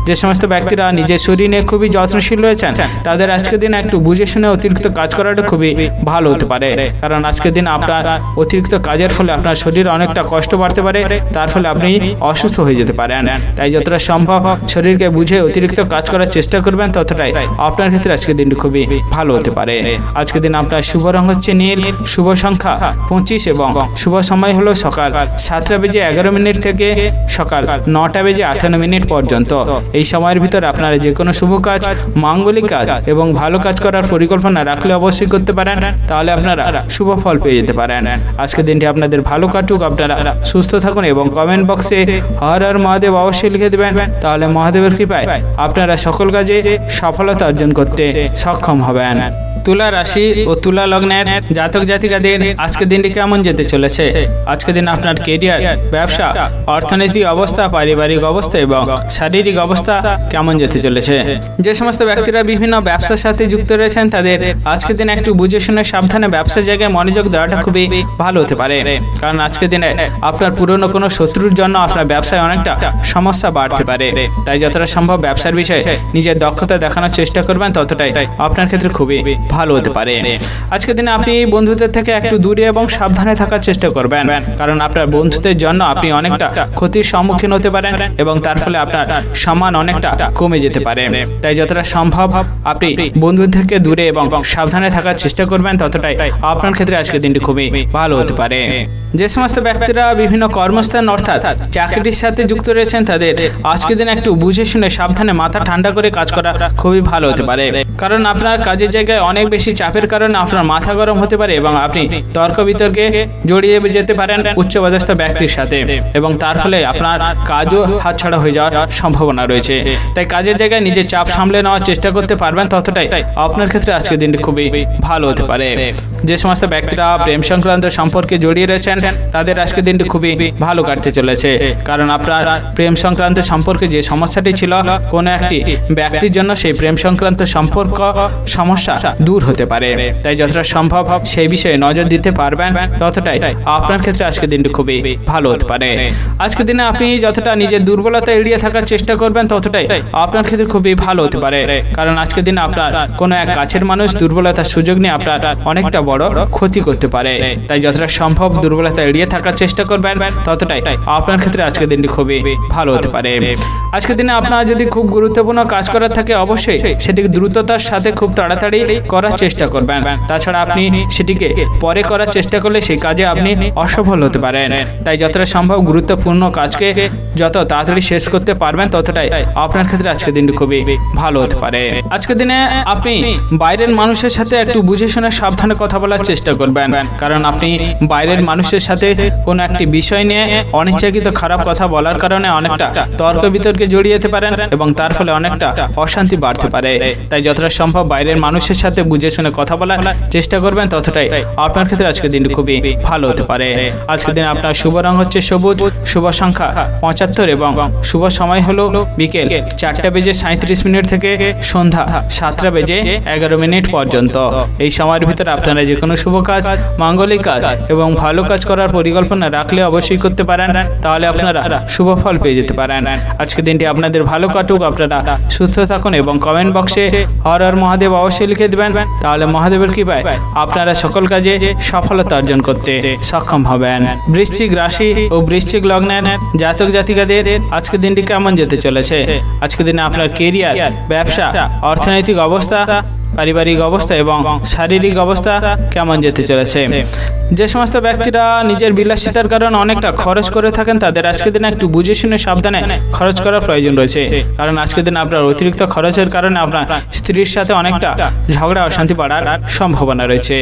যে সমস্ত ব্যক্তিরা নিজের শরীর নিয়ে খুবই যত্নশীল রয়েছেন, তাদের আজকের দিন একটু বুঝে শুনে অতিরিক্ত কাজ করাটা খুবই ভালো হতে পারে, কারণ আজকের দিন আপনার অতিরিক্ত কাজের ফলে আপনার শরীর অনেকটা কষ্ট বাড়তে পারে, তার ফলে আপনি অসুস্থ হয়ে যেতে পারেন। তাই যতটা সম্ভব শরীরকে বুঝে অতিরিক্ত কাজ করার চেষ্টা করবেন, ততটাই আপনার ক্ষেত্রে আজকের দিনটি খুবই ভালো হতে পারে। আজকের দিন আপনার শুভ রং হচ্ছে নীল, শুভ সংখ্যা 25 এবং শুভ সময় হলো সকাল 7:11 থেকে সকাল 9:58 পর্যন্ত। এই সময়ের ভিতরে আপনারা যে কোনো শুভ কাজ, মাঙ্গলিক কাজ এবং ভালো কাজ করার পরিকল্পনা রাখলে অবশ্যই করতে পারেন, তাহলে আপনারা শুভ ফল পেয়ে যেতে পারেন। আজকের দিনটি আপনাদের ভালো কাটুক, আপনারা সুস্থ থাকুন এবং কমেন্ট বক্সে হর হর মহাদেব অবশ্যই লিখে দেবেন, তাহলে মহাদেবের কৃপায় আপনারা সকল কাজে সফলতা অর্জন করতে সক্ষম হবেন। তুলা রাশি ও তুলা লগ্নের জাতক জাতিকাদের আজকের দিনটি কেমন যেতে চলেছে? আজকের দিন আপনার কেরিয়ার, ব্যবসা, অর্থনৈতিক অবস্থা, পারিবারিক অবস্থা এবং শারীরিক অবস্থা কেমন যেতে চলেছে? যে সমস্ত ব্যক্তিরা বিভিন্ন ব্যবসার সাথে যুক্ত রয়েছেন, তাদের আজকের দিন একটু বুঝে শুনে সাবধানে ব্যবসার জায়গায় মনোযোগ দেওয়াটা খুবই ভালো হতে পারে, কারণ আজকের দিনে আপনার পুরনো কোনো শত্রুর জন্য আপনার ব্যবসায় অনেকটা সমস্যা বাড়তে পারে। তাই যতটা সম্ভব ব্যবসার বিষয়ে নিজের দক্ষতা দেখানোর চেষ্টা করবেন, ততটাই আপনার ক্ষেত্রে খুবই ভালো হতে পারে। আজকের দিনে আপনি বন্ধুদের থেকে একটু দূরে এবং সাবধানে থাকার চেষ্টা করবেন, কারণ আপনার বন্ধুদের জন্য আপনি অনেকটা ক্ষতির সম্মুখীন হতে পারেন এবং তার ফলে আপনার সম্মান অনেকটা কমে যেতে পারে। তাই যতটা সম্ভব আপনি বন্ধুদের থেকে দূরে এবং সাবধানে থাকার চেষ্টা করবেন, ততটাই আপনার ক্ষেত্রে আজকের দিনটি খুবই ভালো হতে পারে। যে সমস্ত ব্যক্তিরা বিভিন্ন কর্মস্থান অর্থাৎ চাকরির সাথে যুক্ত রয়েছেন, তাদের আজকের দিন একটু বুঝে শুনে সাবধানে মাথা ঠান্ডা করে কাজ করা খুবই ভালো হতে পারে, কারণ আপনার কাজের জায়গায় অনেক বেশি চাপের কারণে আপনার মাথা গরম হতে পারে এবং আপনি তর্ক বিতর্কে জড়িয়ে যেতে পারেন উচ্চপদস্থ ব্যক্তির সাথে এবং তার ফলে আপনার কাজও হাতছাড়া হয়ে যাওয়ার সম্ভাবনা রয়েছে। তাই কাজের জায়গায় নিজের চাপ সামলে নেওয়ার চেষ্টা করতে পারবেন, ততটাই আপনার ক্ষেত্রে আজকের দিনটি খুবই ভালো হতে পারে। যে সমস্ত ব্যক্তিরা প্রেম সংক্রান্ত সম্পর্কে জড়িয়ে রয়েছেন, তাদের আজকের দিনটি খুবই ভালো কাটতে চলেছে, কারণ আপনার প্রেম সংক্রান্ত সম্পর্কে যে সমস্যাটি ছিল, কোনো একটি ব্যক্তির জন্য সেই প্রেম সংক্রান্ত সম্পর্ক সমস্যা দূর হতে পারে। তাই যতটা সম্ভব সেই বিষয়ে নজর দিতে পারবেন, ততটাই আপনার ক্ষেত্রে আজকের দিনটি খুবই ভালো হতে পারে। আজকের দিনে আপনি যতটা নিজের দুর্বলতা এড়িয়ে থাকার চেষ্টা করবেন, ততটাই আপনার ক্ষেত্রে খুবই ভালো হতে পারে, কারণ আজকের দিনে আপনার কোনো এক কাছের মানুষ দুর্বলতার সুযোগ নিয়ে আপনার অনেকটা বড় ক্ষতি করতে পারে। তাই যতটা সম্ভব দুর্বলতা এড়িয়ে থাকার চেষ্টা করবেন, ততটাই আপনার ক্ষেত্রে আজকের দিনটি খুবই ভালো হতে পারে। আজকের দিনে আপনার যদি খুব গুরুত্বপূর্ণ কাজ করার থাকে, অবশ্যই সেটিকে দ্রুততার সাথে খুব তাড়াতাড়ি করার চেষ্টা করবেন। তাছাড়া আপনি সেটিকে পরে করার চেষ্টা করলে সেই কাজে আপনি অসফল হতে পারেন। তাই যতটা সম্ভব গুরুত্বপূর্ণ কাজকে যত তাড়াতাড়ি শেষ করতে পারবেন, ততটাই আপনার ক্ষেত্রে আজকের দিনটি খুবই ভালো হতে পারে। আজকের দিনে আপনি বাইরের মানুষের সাথে একটু বুঝে শুনে সাবধানে কথা বলার চেষ্টা করবেন, কারণ আপনি বাইরের মানুষের সাথে কোনো একটি বিষয় নিয়ে অনিচ্ছাকৃত খারাপ কথা বলার কারণে অনেকটা তর্ক বিতর্কে জড়িয়ে যেতে পারেন এবং তার ফলে অনেকটা অশান্তি বাড়তে পারে। তাই যতটা সম্ভব বাইরের মানুষের সাথে বুঝে শুনে কথা বলার চেষ্টা করবেন, ততটাই আপনার ক্ষেত্রে আজকের দিনটি খুবই ভালো হতে পারে। আজকের দিন আপনার শুভ রং হচ্ছে সবুজ, শুভ সংখ্যা 75 এবং শুভ সময় হলো বিকেল 4:37 থেকে সন্ধ্যা 7:11 পর্যন্ত। এই সময়ের ভিতরে আপনারা যে কোনো শুভ কাজ, মাঙ্গলিক কাজ এবং ভালো কাজ করার পরিকল্পনা রাখলে অবশ্যই করতে পারেন, তাহলে আপনারা শুভ ফল পেয়ে যেতে পারেন। আজকের দিনটি আপনাদের ভালো কাটুক, আপনারা সুস্থ থাকুন এবং কমেন্ট বক্সে হর হর মহাদেব অবশ্যই লিখে দেবেন, তাহলে মহাদেবের কৃপায় আপনারা সকল কাজে সফলতা অর্জন করতে সক্ষম হবেন। বৃশ্চিক রাশি ও বৃশ্চিক লগ্নের জাতক জাতিকাদের আজকের দিনটি কেমন যেতে চলেছে? আজকের দিনে আপনার কেরিয়ার, ব্যবসা, অর্থনৈতিক অবস্থা পারিবারিক অবস্থা এবং শারীরিক অবস্থা কেমন যেতে চলেছে। যে সমস্ত ব্যক্তিরা নিজের বিলাসিতার কারণে অনেকটা খরচ করে থাকেন তাদের আজকের দিনে একটু বুঝে শুনে সাবধানে খরচ করার প্রয়োজন রয়েছে, কারণ আজকের দিনে আপনার অতিরিক্ত খরচের কারণে আপনার স্ত্রীর সাথে অনেকটা ঝগড়া অশান্তি বাড়ার সম্ভাবনা রয়েছে।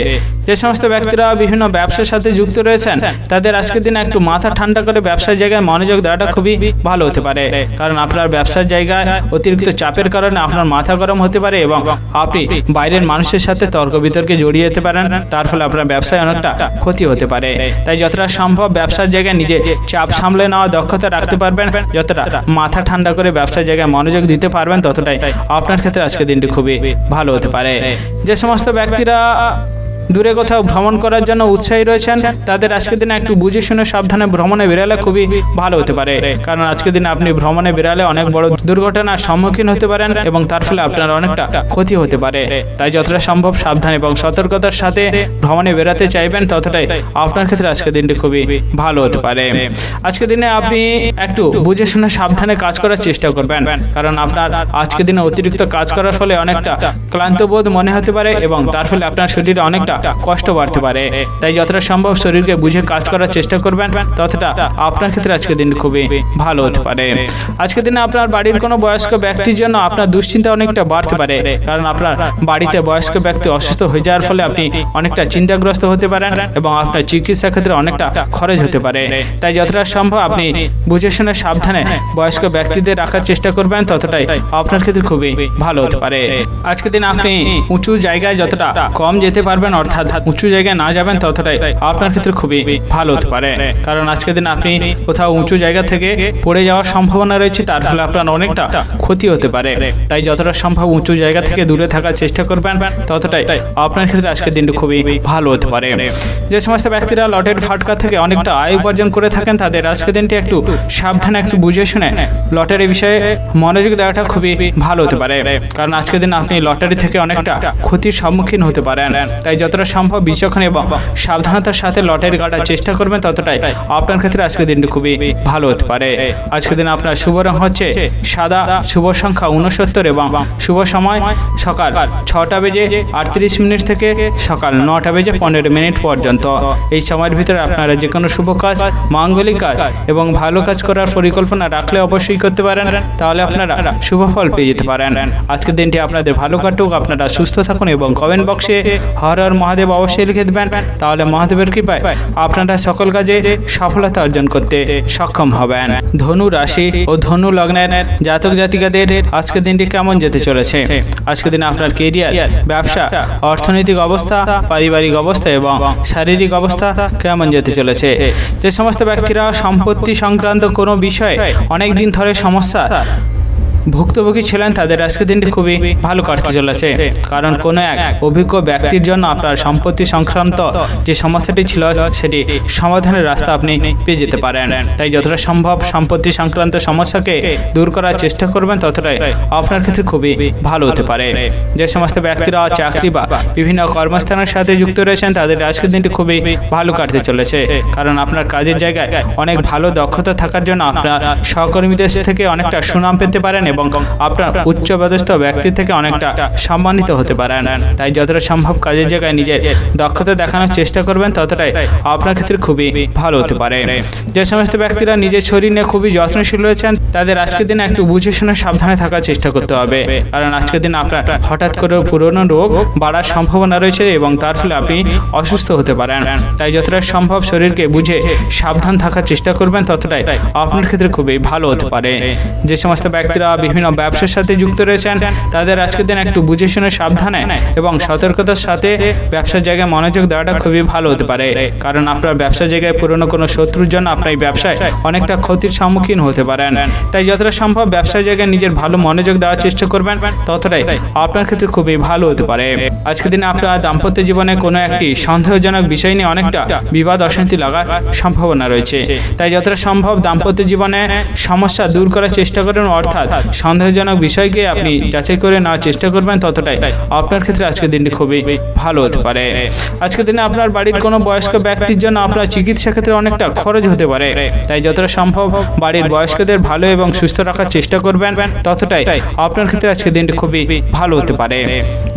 যে সমস্ত ব্যক্তিরা বিভিন্ন ব্যবসার সাথে যুক্ত রয়েছেন তাদের আজকের দিনে একটু মাথা ঠান্ডা করে ব্যবসার জায়গায় মনোযোগ দেওয়াটা খুবই ভালো হতে পারে, কারণ আপনার ব্যবসার জায়গায় অতিরিক্ত চাপের কারণে আপনার মাথা গরম হতে পারে এবং আপনি বাইরের মানুষের সাথে তর্ক বিতর্কে জড়িয়ে যেতে পারেন, তার ফলে আপনার ব্যবসায় অনেকটা ক্ষতি হতে পারে। তাই যতটা সম্ভব ব্যবসার জায়গায় নিজে চাপ সামলে নেওয়া দক্ষতা রাখতে পারবেন, যতটা মাথা ঠান্ডা করে ব্যবসার জায়গায় মনোযোগ দিতে পারবেন ততটাই আপনার ক্ষেত্রে আজকের দিনটি খুবই ভালো হতে পারে। যে সমস্ত ব্যক্তিরা দূরে কোথাও ভ্রমণ করার জন্য উৎসাহী রয়েছেন তাদের আজকের দিনে একটু বুঝে শুনে সাবধানে ভ্রমণে বেরালে খুবই ভালো হতে পারে, কারণ আজকের দিনে আপনি ভ্রমণে বেরালে অনেক বড় দুর্ঘটনার সম্মুখীন হতে পারেন এবং তার ফলে আপনার অনেকটা ক্ষতি হতে পারে। তাই যতটা সম্ভব সাবধান এবং সতর্কতার সাথে ভ্রমণে বেরাতে চাইবেন ততটাই আপনার ক্ষেত্রে আজকের দিনটি খুবই ভালো হতে পারে। আজকের দিনে আপনি একটু বুঝে শুনে সাবধানে কাজ করার চেষ্টা করবেন, কারণ আপনার আজকের দিনে অতিরিক্ত কাজ করার ফলে অনেকটা ক্লান্ত বোধ মনে হতে পারে এবং তার ফলে আপনার শরীরে অনেকটা কষ্ট বাড়তে পারে। তাই যতটা সম্ভব শরীরকে বুঝে কাজ করার চেষ্টা করবেন ততটা আপনার ক্ষেত্রে আজকের দিন খুবই ভালো হতে পারে। আজকের দিনে আপনার বাড়ির কোনো বয়স্ক ব্যক্তির জন্য আপনার দুশ্চিন্তা অনেকটা বাড়তে পারে, কারণ আপনার বাড়িতে বয়স্ক ব্যক্তি অসুস্থ হয়ে যাওয়ার ফলে আপনি অনেকটা চিন্তাগ্রস্ত হতে পারেন এবং আপনার চিকিৎসা ক্ষেত্রে অনেকটা খরচ হতে পারে। তাই যতটা সম্ভব আপনি বুঝে শুনে সাবধানে বয়স্ক ব্যক্তিদের রাখার চেষ্টা করবেন ততটাই আপনার ক্ষেত্রে খুবই ভালো হতে পারে। আজকের দিন আপনি উঁচু জায়গায় যতটা কম যেতে পারবেন অর্থাৎ উঁচু জায়গায় না যাবেন ততটাই আপনার ক্ষেত্রে খুবই ভালো হতে পারে, কারণ আজকের দিন আপনি কোথাও উঁচু জায়গা থেকে পড়ে যাওয়ার সম্ভাবনা রয়েছে, তার ফলে আপনার অনেকটা ক্ষতি হতে পারে। তাই যতটা সম্ভব উঁচু জায়গা থেকে দূরে থাকার চেষ্টা করবেন ততটাই আপনার ক্ষেত্রে আজকের দিনটি খুবই ভালো হতে পারে। যে সমস্ত ব্যক্তিরা লটের ফাটকা থেকে অনেকটা আয় উপার্জন করে থাকেন তাদের আজকের দিনটি একটু সাবধানে একটু বুঝে শুনে লটারি বিষয়ে মনোযোগ দেওয়াটা খুবই ভালো হতে পারে, কারণ আজকের দিন আপনি লটারি থেকে অনেকটা ক্ষতির সম্মুখীন হতে পারেন। তাই যতটা সম্ভব বিচক্ষণ এবং সাবধানতার সাথে লটারি কাটার চেষ্টা করবেন ততটাই আপনার ক্ষেত্রে আজকের দিনটি খুবই ভালো হতে পারে। আজকের দিন আপনার শুভ রং হচ্ছে সাদা, শুভ সংখ্যা 69 এবং শুভ সময় সকাল 6টা বেজে 38 মিনিট থেকে সকাল 9টা বেজে 15 মিনিট পর্যন্ত। এই সময়ের ভিতরে আপনারা যে কোনো শুভ কাজ, মাঙ্গলিক কাজ এবং ভালো কাজ করার পরিকল্পনা রাখলে অবশ্যই করতে পারেন, তাহলে আপনারা শুভ ফল পেয়ে যেতে পারেন। আজকের দিনটি আপনাদের ভালো কাটুক, আপনারা সুস্থ থাকুন এবং কমেন্ট বক্সে হর হর মহাদেব অবশ্যই লিখে দেবেন, তাহলে মহাদেবের কৃপায় আপনারা সকল কাজে সফলতা অর্জন করতে সক্ষম হবেন। ধনু রাশি ও ধনু লগ্নের জাতক জাতিকাদের আজকের দিনটি কেমন যেতে চলেছে। আজকের দিনে আপনার কেরিয়ার, ব্যবসা, অর্থনৈতিক অবস্থা, পারিবারিক অবস্থা এবং শারীরিক অবস্থা কেমন যেতে চলেছে। যে সমস্ত ব্যক্তিরা সম্পত্তি সংক্রান্ত কোনো বিষয়ে অনেক দিন ধরে সমস্যা ভুক্তভোগী ছিলেন তাদের আজকের দিনটি খুবই ভালো কাটতে চলেছে, কারণ কোনো এক অভিজ্ঞ ব্যক্তির জন্য আপনার সম্পত্তি সংক্রান্ত যে সমস্যাটি ছিল সেটি সমাধানের রাস্তা আপনি পেয়ে যেতে পারেন। তাই যতটা সম্ভব সম্পত্তি সংক্রান্ত সমস্যাকে দূর করার চেষ্টা করবেন ততটাই আপনার ক্ষেত্রে খুবই ভালো হতে পারে। যে সমস্ত ব্যক্তিরা চাকরি বা বিভিন্ন কর্মস্থানের সাথে যুক্ত রয়েছেন তাদের আজকের দিনটি খুবই ভালো কাটতে চলেছে, কারণ আপনার কাজের জায়গায় অনেক ভালো দক্ষতা থাকার জন্য আপনার সহকর্মীদের থেকে অনেকটা সুনাম পেতে পারেন এবং আপনার উচ্চপদস্থ ব্যক্তি থেকে অনেকটা সম্মানিত হতে পারেন। তাই যতটা সম্ভব কাজের জায়গায় নিজের দক্ষতা দেখানোর চেষ্টা করবেন ততটাই আপনার ক্ষেত্রে খুবই ভালো হতে পারে। যে সমস্ত ব্যক্তিরা নিজের শরীর নিয়ে খুবই যত্নশীল রয়েছেন তাদের আজকের দিনে একটু বুঝে শুনে সাবধানে থাকার চেষ্টা করতে হবে, কারণ আজকের দিন আপনার হঠাৎ করে পুরনো রোগ বাড়ার সম্ভাবনা রয়েছে এবং তার ফলে আপনি অসুস্থ হতে পারেন। তাই যতটা সম্ভব শরীরকে বুঝে সাবধান থাকার চেষ্টা করবেন ততটাই আপনার ক্ষেত্রে খুবই ভালো হতে পারে। যে সমস্ত ব্যক্তিরা বিভিন্ন ব্যবসার সাথে যুক্ত রয়েছেন তাদের আজকের দিন একটু বুঝে শুনে সাবধানে এবং সতর্কতার সাথে ব্যবসার জায়গায় মনোযোগ দেওয়াটা খুবই ভালো হতে পারে, কারণ আপনার ব্যবসার জায়গায় পুরনো কোনো শত্রুর জন্য আপনার ব্যবসায় অনেকটা ক্ষতির সম্মুখীন হতে পারেন। তাই যতটা সম্ভব ব্যবসার জায়গায় নিজের ভালো মনোযোগ দেওয়ার চেষ্টা করবেন ততটাই আপনার ক্ষেত্রে খুবই ভালো হতে পারে। আজকের দিনে আপনার দাম্পত্য জীবনে কোনো একটি সন্দেহজনক বিষয় নিয়ে অনেকটা বিবাদ অশান্তি লাগার সম্ভাবনা রয়েছে। তাই যতটা সম্ভব দাম্পত্য জীবনে সমস্যা দূর করার চেষ্টা করেন, অর্থাৎ সন্দেহজনক বিষয়কে আপনি যাচাই করে নেওয়ার চেষ্টা করবেন ততটাই আপনার ক্ষেত্রে আজকের দিনটি খুবই ভালো হতে পারে। আজকের দিনে আপনার বাড়ির কোনো বয়স্ক ব্যক্তির জন্য আপনার চিকিৎসা ক্ষেত্রে অনেকটা খরচ হতে পারে। তাই যতটা সম্ভব বাড়ির বয়স্কদের ভালো এবং সুস্থ রাখার চেষ্টা করবেন, ততটাই আপনার ক্ষেত্রে আজকের দিনটি খুবই ভালো হতে পারে।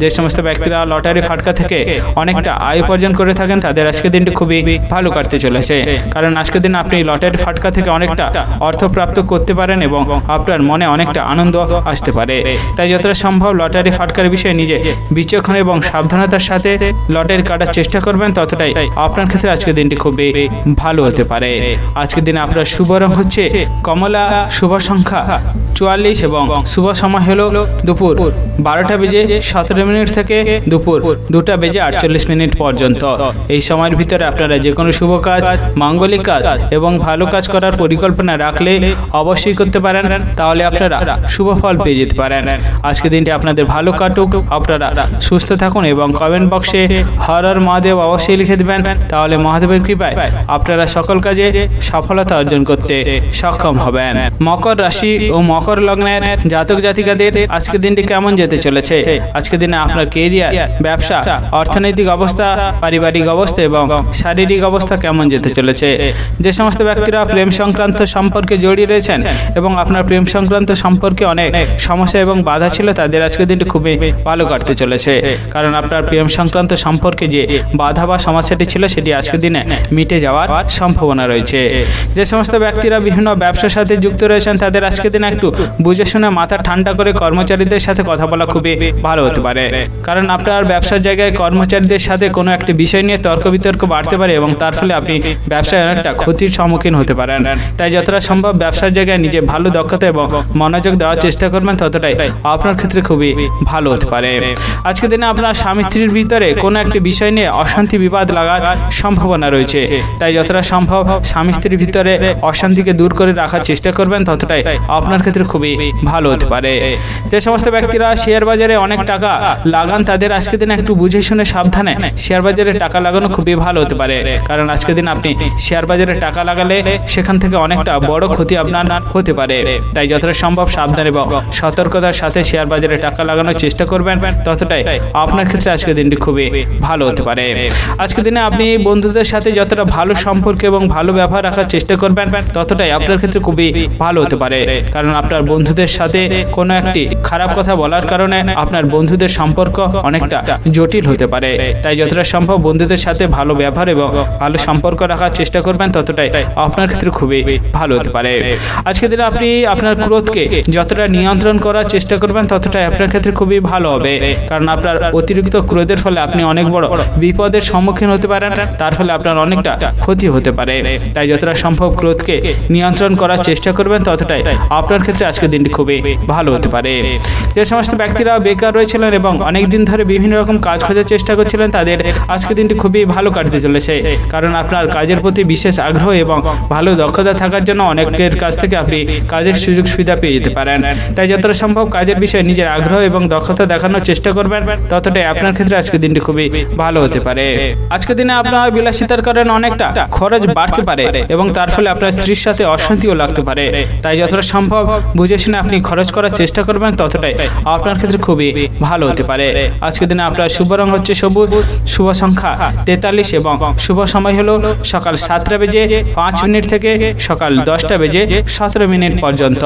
যে সমস্ত ব্যক্তিরা লটারি ফাটকা থেকে অনেকটা আয় উপার্জন করে থাকেন, তাদের আজকের দিনটি খুবই ভালো কাটতে চলেছে। কারণ আজকের দিন আপনি লটারি ফাটকা থেকে অনেকটা অর্থ প্রাপ্ত করতে পারেন এবং আপনার মনে অনেকটা আনন্দ আসতে পারে। তাই যতটা সম্ভব লটারি ফাটকার বিষয়ে নিজে বিচক্ষণ এবং সাবধানতার সাথে লটারি কাটার চেষ্টা করবেন, ততটাই আপনার ক্ষেত্রে আজকের দিনটি খুবই ভালো হতে পারে। আজকের দিনে আপনার শুভ রং হচ্ছে কমলা, শুভ সংখ্যা 44 এবং শুভ সময় হলো দুপুর 12:17 থেকে দুপুর 2:48 পর্যন্ত। এই সময়ের ভিতরে আপনারা যে কোনো শুভ কাজ, মাঙ্গলিক কাজ এবং ভালো কাজ করার পরিকল্পনা রাখলে অবশ্যই করতে পারেন, তাহলে আপনারা শুভ ফল পেয়ে যেতে পারেন। আজকের দিনটি আপনাদের ভালো কাটুক, আপনারা সুস্থ থাকুন এবং কমেন্ট বক্সে হর হর মহাদেব অবশ্যই লিখে দেবেন, তাহলে মহাদেবের কৃপায় আপনারা সকল কাজে সফলতা অর্জন করতে সক্ষম হবেন। মকর রাশি ও মকর লগ্নের জাতক জাতিকাদের আজকের দিনটি কেমন যেতে চলেছে? আজকের দিনে আপনার কেরিয়ার, ব্যবসা, অর্থনৈতিক অবস্থা, পারিবারিক অবস্থা এবং শারীরিক অবস্থা কেমন যেতে চলেছে? যে সমস্ত ব্যক্তিরা প্রেম সংক্রান্ত সম্পর্কে জড়িয়ে রয়েছেন এবং আপনার প্রেম সংক্রান্ত সম্পর্কে অনেক সমস্যা এবং বাধা ছিল, তাদের আজকের দিনটি খুবই ভালো কাটতে চলেছে। কারণ আপনার প্রেম সংক্রান্ত সম্পর্কে যে বাধা বা সমস্যাটি ছিল, সেটি আজকের দিনে মিটে যাওয়ার সম্ভাবনা রয়েছে। যে সমস্ত ব্যক্তিরা বিভিন্ন ব্যবসার সাথে যুক্ত রয়েছেন, তাদের আজকের দিনে একটু বুঝে শুনে মাথা ঠান্ডা করে কর্মচারীদের সাথে কথা বলা খুবই ভালো হতে পারে। কারণ আপনার ব্যবসার জায়গায় কর্মচারীদের সাথে কোনো একটি বিষয় নিয়ে তর্ক বিতর্ক বাড়তে পারে এবং তার ফলে আপনি ব্যবসায় অনেকটা ক্ষতির সম্মুখীন হতে পারেন। তাই যতটা সম্ভব ব্যবসার জায়গায় নিজে ভালো দক্ষতা এবং মনোযোগ দেওয়ার চেষ্টা করবেন, ততটাই আপনার ক্ষেত্রে খুবই ভালো হতে পারে। আজকের দিনে আপনার স্বামী স্ত্রীর ভিতরে কোনো একটি বিষয় নিয়ে অশান্তি বিবাদ লাগার সম্ভাবনা রয়েছে। তাই যতটা সম্ভব স্বামী স্ত্রীর ভিতরে অশান্তিকে দূর করে রাখার চেষ্টা করবেন, ততটাই আপনার ক্ষেত্রে খুবই ভালো হতে পারে। যে সমস্ত ব্যক্তিরা শেয়ার বাজারে অনেক টাকা লাগান, তাদের আজকের দিনে একটু বুঝে শুনে সাবধানে শেয়ার বাজারে টাকা লাগানো খুবই ভালো হতে পারে। কারণ আজকের দিন আপনি শেয়ার বাজারে টাকা লাগালে সেখান থেকে অনেকটা বড় ক্ষতি আপনার হতে পারে। তাই যতটা সম্ভব সাবধান এবং সতর্কতার সাথে শেয়ার বাজারে টাকা লাগানোর চেষ্টা করবেন, ততটাই আপনার ক্ষেত্রে আজকের দিনটি খুবই ভালো হতে পারে। আজকের দিনে আপনি বন্ধুদের সাথে যতটা ভালো সম্পর্ক এবং ভালো ব্যবহার রাখার চেষ্টা করবেন, ততটাই আপনার ক্ষেত্রে খুবই ভালো হতে পারে। কারণ আপনার বন্ধুদের সাথে কোনো একটি খারাপ কথা বলার কারণে আপনার বন্ধুদের সম্পর্ক অনেকটা জটিল হতে পারে। তাই যতটা সম্ভব বন্ধুদের সাথে ভালো ব্যবহার এবং ভালো সম্পর্ক রাখার চেষ্টা করবেন, ততটাই আপনার ক্ষেত্রে খুবই ভালো হতে পারে। আজকের দিনে আপনি আপনার ক্রোধকে যতটা নিয়ন্ত্রণ করার চেষ্টা করবেন, ততটাই আপনার ক্ষেত্রে খুবই ভালো হবে। কারণ আপনার অতিরিক্ত ক্রোধের ফলে আপনি অনেক বড় বিপদের সম্মুখীন হতে পারেন, তার ফলে আপনার অনেকটা ক্ষতি হতে পারে। তাই যতটা সম্ভব ক্রোধকে নিয়ন্ত্রণ করার চেষ্টা করবেন, ততটাই আপনার ক্ষেত্রে আজকের দিনটি খুবই ভালো হতে পারে। যে সমস্ত ব্যক্তিরা বেকার রয়েছিলেন এবং অনেক দিন ধরে বিভিন্ন রকম কাজ খোঁজার চেষ্টা করছিলেন, তাদের আজকের দিনটি খুবই ভালো কাটতে চলেছে। কারণ আপনার কাজের প্রতি বিশেষ আগ্রহ এবং ভালো দক্ষতা থাকার জন্য অনেকের কাছ থেকে আপনি কাজের সুযোগ সুবিধা পেয়ে যেতে পারেন। তাই যতটা সম্ভব কাজের বিষয়ে নিজের আগ্রহ এবং দক্ষতা দেখানোর চেষ্টা করবেন, ততটাই আপনার ক্ষেত্রে আজকের দিনটি খুবই ভালো হতে পারে। আজকের দিনে আপনার বিলাসিতার কারণে অনেকটা খরচ বাড়তে পারে এবং তার ফলে আপনার স্ত্রীর সাথে অশান্তিও লাগতে পারে। তাই যতটা সম্ভব বুঝে শুনে আপনি খরচ করার চেষ্টা করবেন, ততটাই আপনার ক্ষেত্রে খুবই ভালো হতে পারে। আজকের দিনে আপনার শুভ রং হচ্ছে সবুজ, শুভ সংখ্যা 43 এবং শুভ সময় হলো সকাল 7:05 থেকে সকাল 10:17 পর্যন্ত।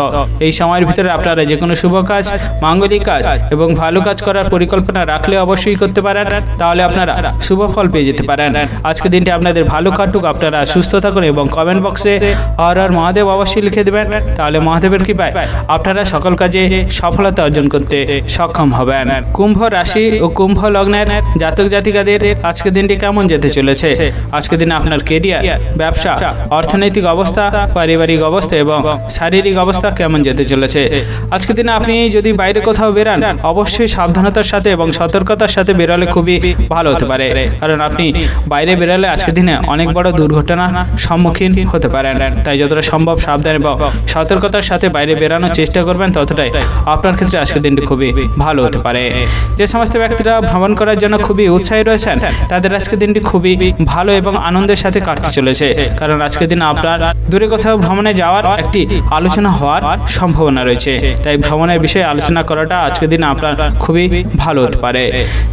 এই সময়ের ভিতরে আপনারা যে কোনো শুভ কাজ, মাঙ্গলিক কাজ এবং ভালো কাজ করার পরিকল্পনা রাখলে অবশ্যই করতে পারেন, তাহলে আপনারা শুভ ফল পেয়ে যেতে পারেন। আজকের দিনটি আপনাদের ভালো কাটুক, আপনারা সুস্থ থাকুন এবং কমেন্ট বক্সে হর হর মহাদেব অবশ্যই লিখে দেবেন, তাহলে মহাদেবের কৃপায় আপনারা সকল কাজে সফলতা অর্জন করতে সক্ষম হবেন। কুম্ভ রাশি ও কুম্ভ লগ্নের জাতক জাতিকাদের আজকের দিনটি কেমন যেতে চলেছে? আজকের দিনে আপনার কেরিয়ার, ব্যবসা, অর্থনৈতিক অবস্থা, পারিবারিক অবস্থা এবং শারীরিক অবস্থা কেমন যেতে চলেছে? আজকের দিনে আপনি যদি বাইরে কোথাও বেরান, অবশ্যই সাবধানতার সাথে এবং সতর্কতার সাথে বেরোলে খুবই ভালো হতে পারে। কারণ আপনি বাইরে বেরোলে আজকের দিনে অনেক বড় দুর্ঘটনার সম্মুখীন হতে পারেন। তাই যতটা সম্ভব সাবধান এবং সতর্কতার সাথে বাইরে বেরানোর চেষ্টা করবেন, ততটাই আপনার ক্ষেত্রে আজকের দিনটি খুবই ভালো হতে পারে। যে সমস্ত ব্যক্তিরা ভ্রমণ করার জন্য খুবই উৎসাহী রয়েছেন, তাদের আজকের দিনটি খুবই ভালো এবং আনন্দের সাথে কাটতে চলেছে। কারণ আজকের দিনে আপনার দূরে কোথাও ভ্রমণে যাওয়ার একটি আলোচনা হওয়ার সম্ভাবনা রয়েছে। তাই ভ্রমণের বিষয়ে আলোচনা করাটা আজকের দিনে আপনার খুবই ভালো হতে পারে।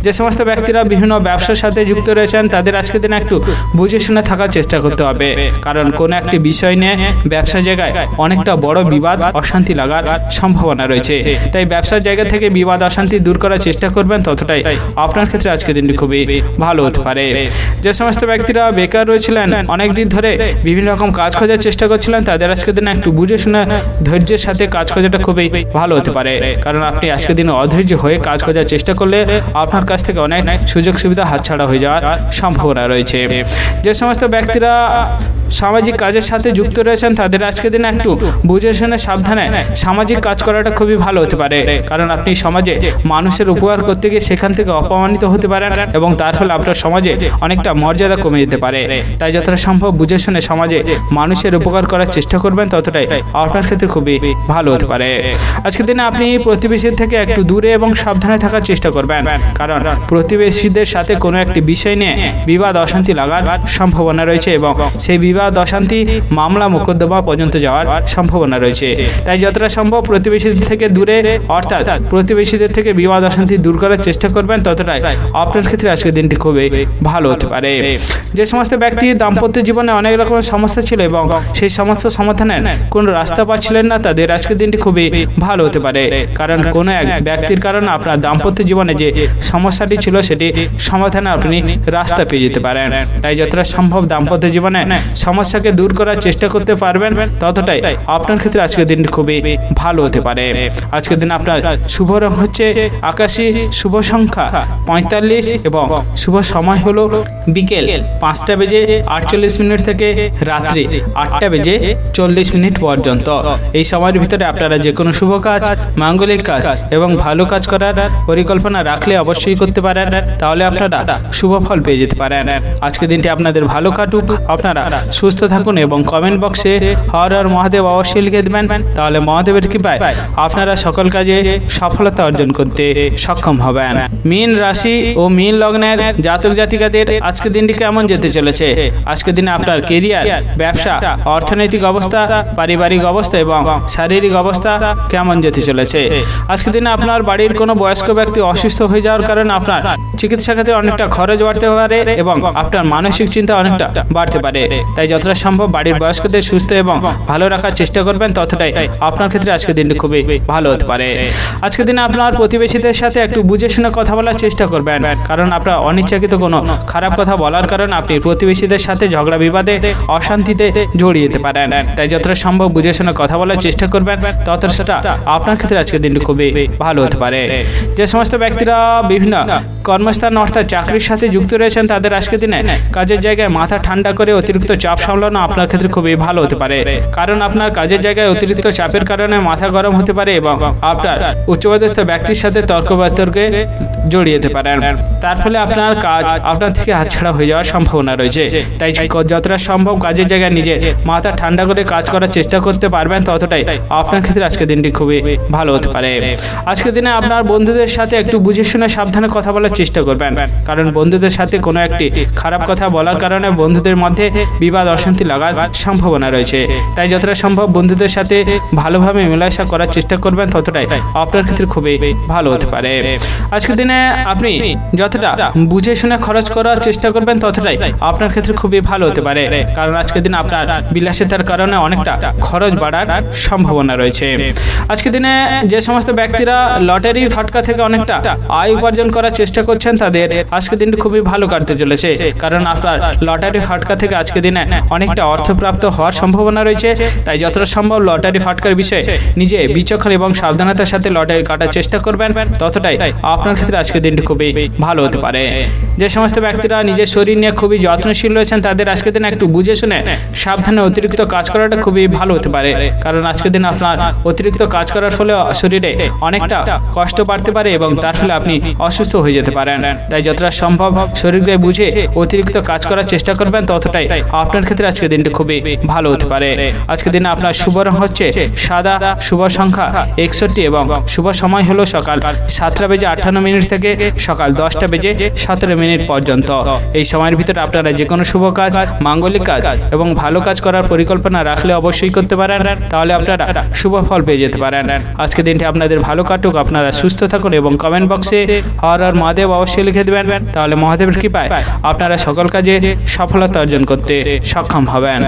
যে সমস্ত ব্যক্তিরা বিভিন্ন ব্যবসার সাথে যুক্ত রয়েছেন, তাদের আজকের দিনে একটু বুঝে শুনে থাকার চেষ্টা করতে হবে। কারণ কোনো একটি বিষয় নিয়ে ব্যবসা জায়গায় অনেকটা বড় বিবাদ অশান্তি লাগার সম্ভাবনা রয়েছে। তাই ব্যবসার জায়গা থেকে বিবাদ অশান্তি দূর করার চেষ্টা করবেন, ততটাই আপনার ক্ষেত্রে আজকের দিনটি খুবই ভালো হতে পারে। যে সমস্ত ব্যক্তিরা বেকার রয়েছিলেন, অনেক দিন ধরে বিভিন্ন রকম কাজ খোঁজার চেষ্টা করছিলেন, তাদের আজকের দিনে একটু বুঝে শুনে ধৈর্যের সাথে কাজ খোঁজাটা খুবই ভালো হতে পারে। কারণ আপনি আজকের দিনে অধৈর্য হয়ে কাজ খোঁজার চেষ্টা করলে আপনার কাছ থেকে অনেক সুযোগ সুবিধা হাতছাড়া হয়ে যাওয়ার সম্ভাবনা রয়েছে। যে সমস্ত ব্যক্তিরা সামাজিক কাজের সাথে যুক্ত রয়েছেন, তাদের আজকের দিনে একটু বুঝে শুনে সাবধানে সামাজিক কাজ করাটা খুবই ভালো হতে পারে। কারণ আপনি সমাজে মানুষের উপকার করতে গিয়ে সেখান থেকে অপমানিত হতে পারেন এবং তার ফলে আপনার সমাজে অনেকটা মর্যাদা কমে যেতে পারে। তাই যতটা সম্ভব বুঝে শুনে সমাজে মানুষের উপকার করার চেষ্টা করবেন, ততটাই আপনার ক্ষেত্রে খুবই ভালো হতে পারে। আজকের দিনে আপনি প্রতিবেশীর থেকে একটু দূরে এবং সাবধানে থাকার চেষ্টা করবেন, কারণ প্রতিবেশীদের সাথে কোনো একটি বিষয় নিয়ে বিবাদ অশান্তি লাগার সম্ভাবনা রয়েছে এবং সেই বিবাদ অশান্তি মামলা মোকদ্দমা পর্যন্ত যাওয়ার সম্ভাবনা রয়েছে। তাই যতটা সম্ভব প্রতিবেশীদের থেকে দূরে, অর্থাৎ প্রতিবেশীদের থেকে বিবাদ অশান্তি দূর করার চেষ্টা করবেন, ততটাই আপনার ক্ষেত্রে আজকের দিনটি খুবই ভালো হতে পারে। যে সমস্ত ব্যক্তি দাম্পত্য জীবনে অনেক রকমের সমস্যা ছিল এবং সেই সমস্যা সমাধানের কোনো রাস্তা পাচ্ছিলেন না, তাদের আজকের দিনটি খুবই ভালো হতে পারে। কারণ কোনো এক ব্যক্তির কারণে আপনার দাম্পত্য জীবনে যে সমস্যাটি ছিল সেটি সমাধানে আপনি রাস্তা পেয়ে যেতে পারেন। তাই যতটা সম্ভব দাম্পত্য জীবনে সমস্যাকে দূর করার চেষ্টা করতে পারবেন, ততটাই আপনার ক্ষেত্রে আজকের দিনটি খুবই ভালো হতে পারে। আজকের দিন আপনার শুভ রং হচ্ছে আকাশী, শুভ সংখ্যা 45 এবং শুভ সময় হলো বিকেল 5:48 থেকে রাত্রি 8:40 পর্যন্ত। এই সময়ের ভিতরে আপনারা যে কোনো শুভ কাজ, মাঙ্গলিক কাজ এবং ভালো কাজ করার পরিকল্পনা রাখলে অবশ্যই করতে পারেন, তাহলে আপনারা শুভ ফল পেয়ে যেতে পারেন। আজকের দিনটি আপনাদের ভালো কাটুক, আপনারা সুস্থ থাকুন এবং কমেন্ট বক্সে হর হর মহাদেব অবশ্যই লিখে দেবেন, তাহলে মহাদেবের কৃপায় আপনারা সকল কাজে সফলতা অর্জন করতে সক্ষম হবেন। মীন রাশি ও মীন লগ্নের জাতক জাতিকাদের আজকের দিনটি কেমন যেতে চলেছে? আজকের দিনে আপনার কেরিয়ার, ব্যবসা, অর্থনৈতিক অবস্থা, পারিবারিক অবস্থা এবং শারীরিক অবস্থা কেমন যেতে চলেছে? আজকের দিনে আপনার বাড়ির কোনো বয়স্ক ব্যক্তি অসুস্থ হয়ে যাওয়ার কারণে আপনার চিকিৎসা ক্ষেত্রে অনেকটা খরচ বাড়তে পারে এবং আপনার মানসিক চিন্তা অনেকটা বাড়তে পারে। তাই যতটা সম্ভব বাড়ির বয়স্কদের সুস্থ এবং ভালো রাখার চেষ্টা করবেন, ততটাই আপনার ক্ষেত্রে আজকের দিনটি খুবই ভালো হতে পারে। আজকের দিনে আপনার প্রতিবেশীদের সাথে একটু বুঝে শুনে কথা বলার চেষ্টা করবেন, কারণ আপনার অনিচ্ছাকৃত কোনো খারাপ কথা বলার কারণে আপনি প্রতিবেশীদের সাথে ঝগড়া বিবাদে অশান্তিতে জড়িয়ে যেতে পারেন। তাই যতটা সম্ভব বুঝে শুনে কথা বলার চেষ্টা করবেন, ততটা আপনার ক্ষেত্রে আজকের দিনটি খুবই ভালো হতে পারে। যে সমস্ত ব্যক্তিরা বিভিন্ন কর্মস্থান অর্থাৎ চাকরির সাথে যুক্ত রয়েছেন, তাদের আজকের দিনে কাজের জায়গায় মাথা ঠান্ডা করে অতিরিক্ত চাপ সামলানো আপনার ক্ষেত্রে খুবই ভালো হতে পারে। কারণ আপনার কাজের জায়গায় অতিরিক্ত চাপের কারণে মাথা গরম হতে পারে এবং আপনার উচ্চপদস্থ ব্যক্তির সাথে তর্ক বিতর্কে জড়িয়ে যেতে পারেন। তার ফলে আপনার কাজ আপনার থেকে হাতছাড়া হয়ে যাওয়ার সম্ভাবনা রয়েছে। তাই যতটা সম্ভব কাজের জায়গায় নিজে মাথা ঠান্ডা করে কাজ করার চেষ্টা করতে পারবেন, ততটাই আপনার ক্ষেত্রে আজকের দিনটি খুবই ভালো হতে পারে। আজকের দিনে আপনার বন্ধুদের সাথে একটু বুঝে শুনে সাবধানে কথা বলার চেষ্টা করবেন, কারণ বন্ধুদের সাথে কোনো একটি খারাপ কথা বলার কারণে বন্ধুদের মধ্যে বিবাদ অশান্তি লাগার সম্ভাবনা রয়েছে। তাই যতটা সম্ভব বন্ধুদের সাথে ভালোভাবে মেলামেশা করার চেষ্টা করবেন, ততটাই আপনার ক্ষেত্রে খুবই ভালো হতে পারে। আজকের দিনে আপনি যতটা বুঝে শুনে খরচ করার চেষ্টা করবেন, ততটাই আপনার ক্ষেত্রে খুবই ভালো হতে পারে। কারণ আজকের দিনে আপনার বিলাসিতার কারণে অনেকটা খরচ বাড়ার সম্ভাবনা রয়েছে। আজকের দিনে যে সমস্ত ব্যক্তিরা লটারি ফাটকা থেকে অনেকটা আয় উপার্জন করার চেষ্টা করছেন, তাদের আজকের দিনটি খুবই ভালো কাটতে চলেছে। কারণ আপনার লটারি ফাটকা থেকে আজকের দিনে অনেকটা অর্থপ্রাপ্ত হওয়ার সম্ভাবনা রয়েছে। তাই যতটা সম্ভব লটারি ফাটকার বিষয়ে নিজে বিচক্ষণ এবং সাবধানতার সাথে লটারি কাটার চেষ্টা করবেন, ততটাই আপনার ক্ষেত্রে আজকের দিনটি খুবই ভালো হতে পারে। যে সমস্ত ব্যক্তিরা নিজের শরীর নিয়ে খুবই যত্নশীল রয়েছেন, তাদের আজকের দিনে একটু বুঝে শুনে সাবধানে অতিরিক্ত কাজ করাটা খুবই ভালো হতে পারে। কারণ আজকের দিন আপনার অতিরিক্ত কাজ করার ফলে শরীরে অনেকটা কষ্ট বাড়তে পারে এবং তার ফলে আপনি অসুস্থ হয়ে যেতে পারেন। তাই যতটা সম্ভব শরীরকে বুঝে অতিরিক্ত কাজ করার চেষ্টা করবেন, ততটাই আপনার ক্ষেত্রে আজকের দিনটি খুবই ভালো হতে পারে। আজকের দিনে আপনার শুভ রং হচ্ছে সাদা, শুভ সংখ্যা 61 এবং শুভ সময় হলো সকাল 7:58 থেকে সকাল 10:17 পর্যন্ত। এই সময়ের ভিতরে আপনারা যে কোনো শুভ কাজ, মাঙ্গলিক কাজ এবং ভালো কাজ করার পরিকল্পনা রাখলে অবশ্যই করতে পারেন, তাহলে আপনারা শুভ ফল পেয়ে যেতে পারেন। আজকের দিনটি আপনাদের ভালো কাটুক, আপনারা সুস্থ থাকুন এবং কমেন্ট বক্সে হর হর মহাদেব অবশ্যই লিখে দেবেন, তাহলে মহাদেবের কৃপায় আপনারা সকল কাজে সফলতা অর্জন করতে সক্ষম হবেন।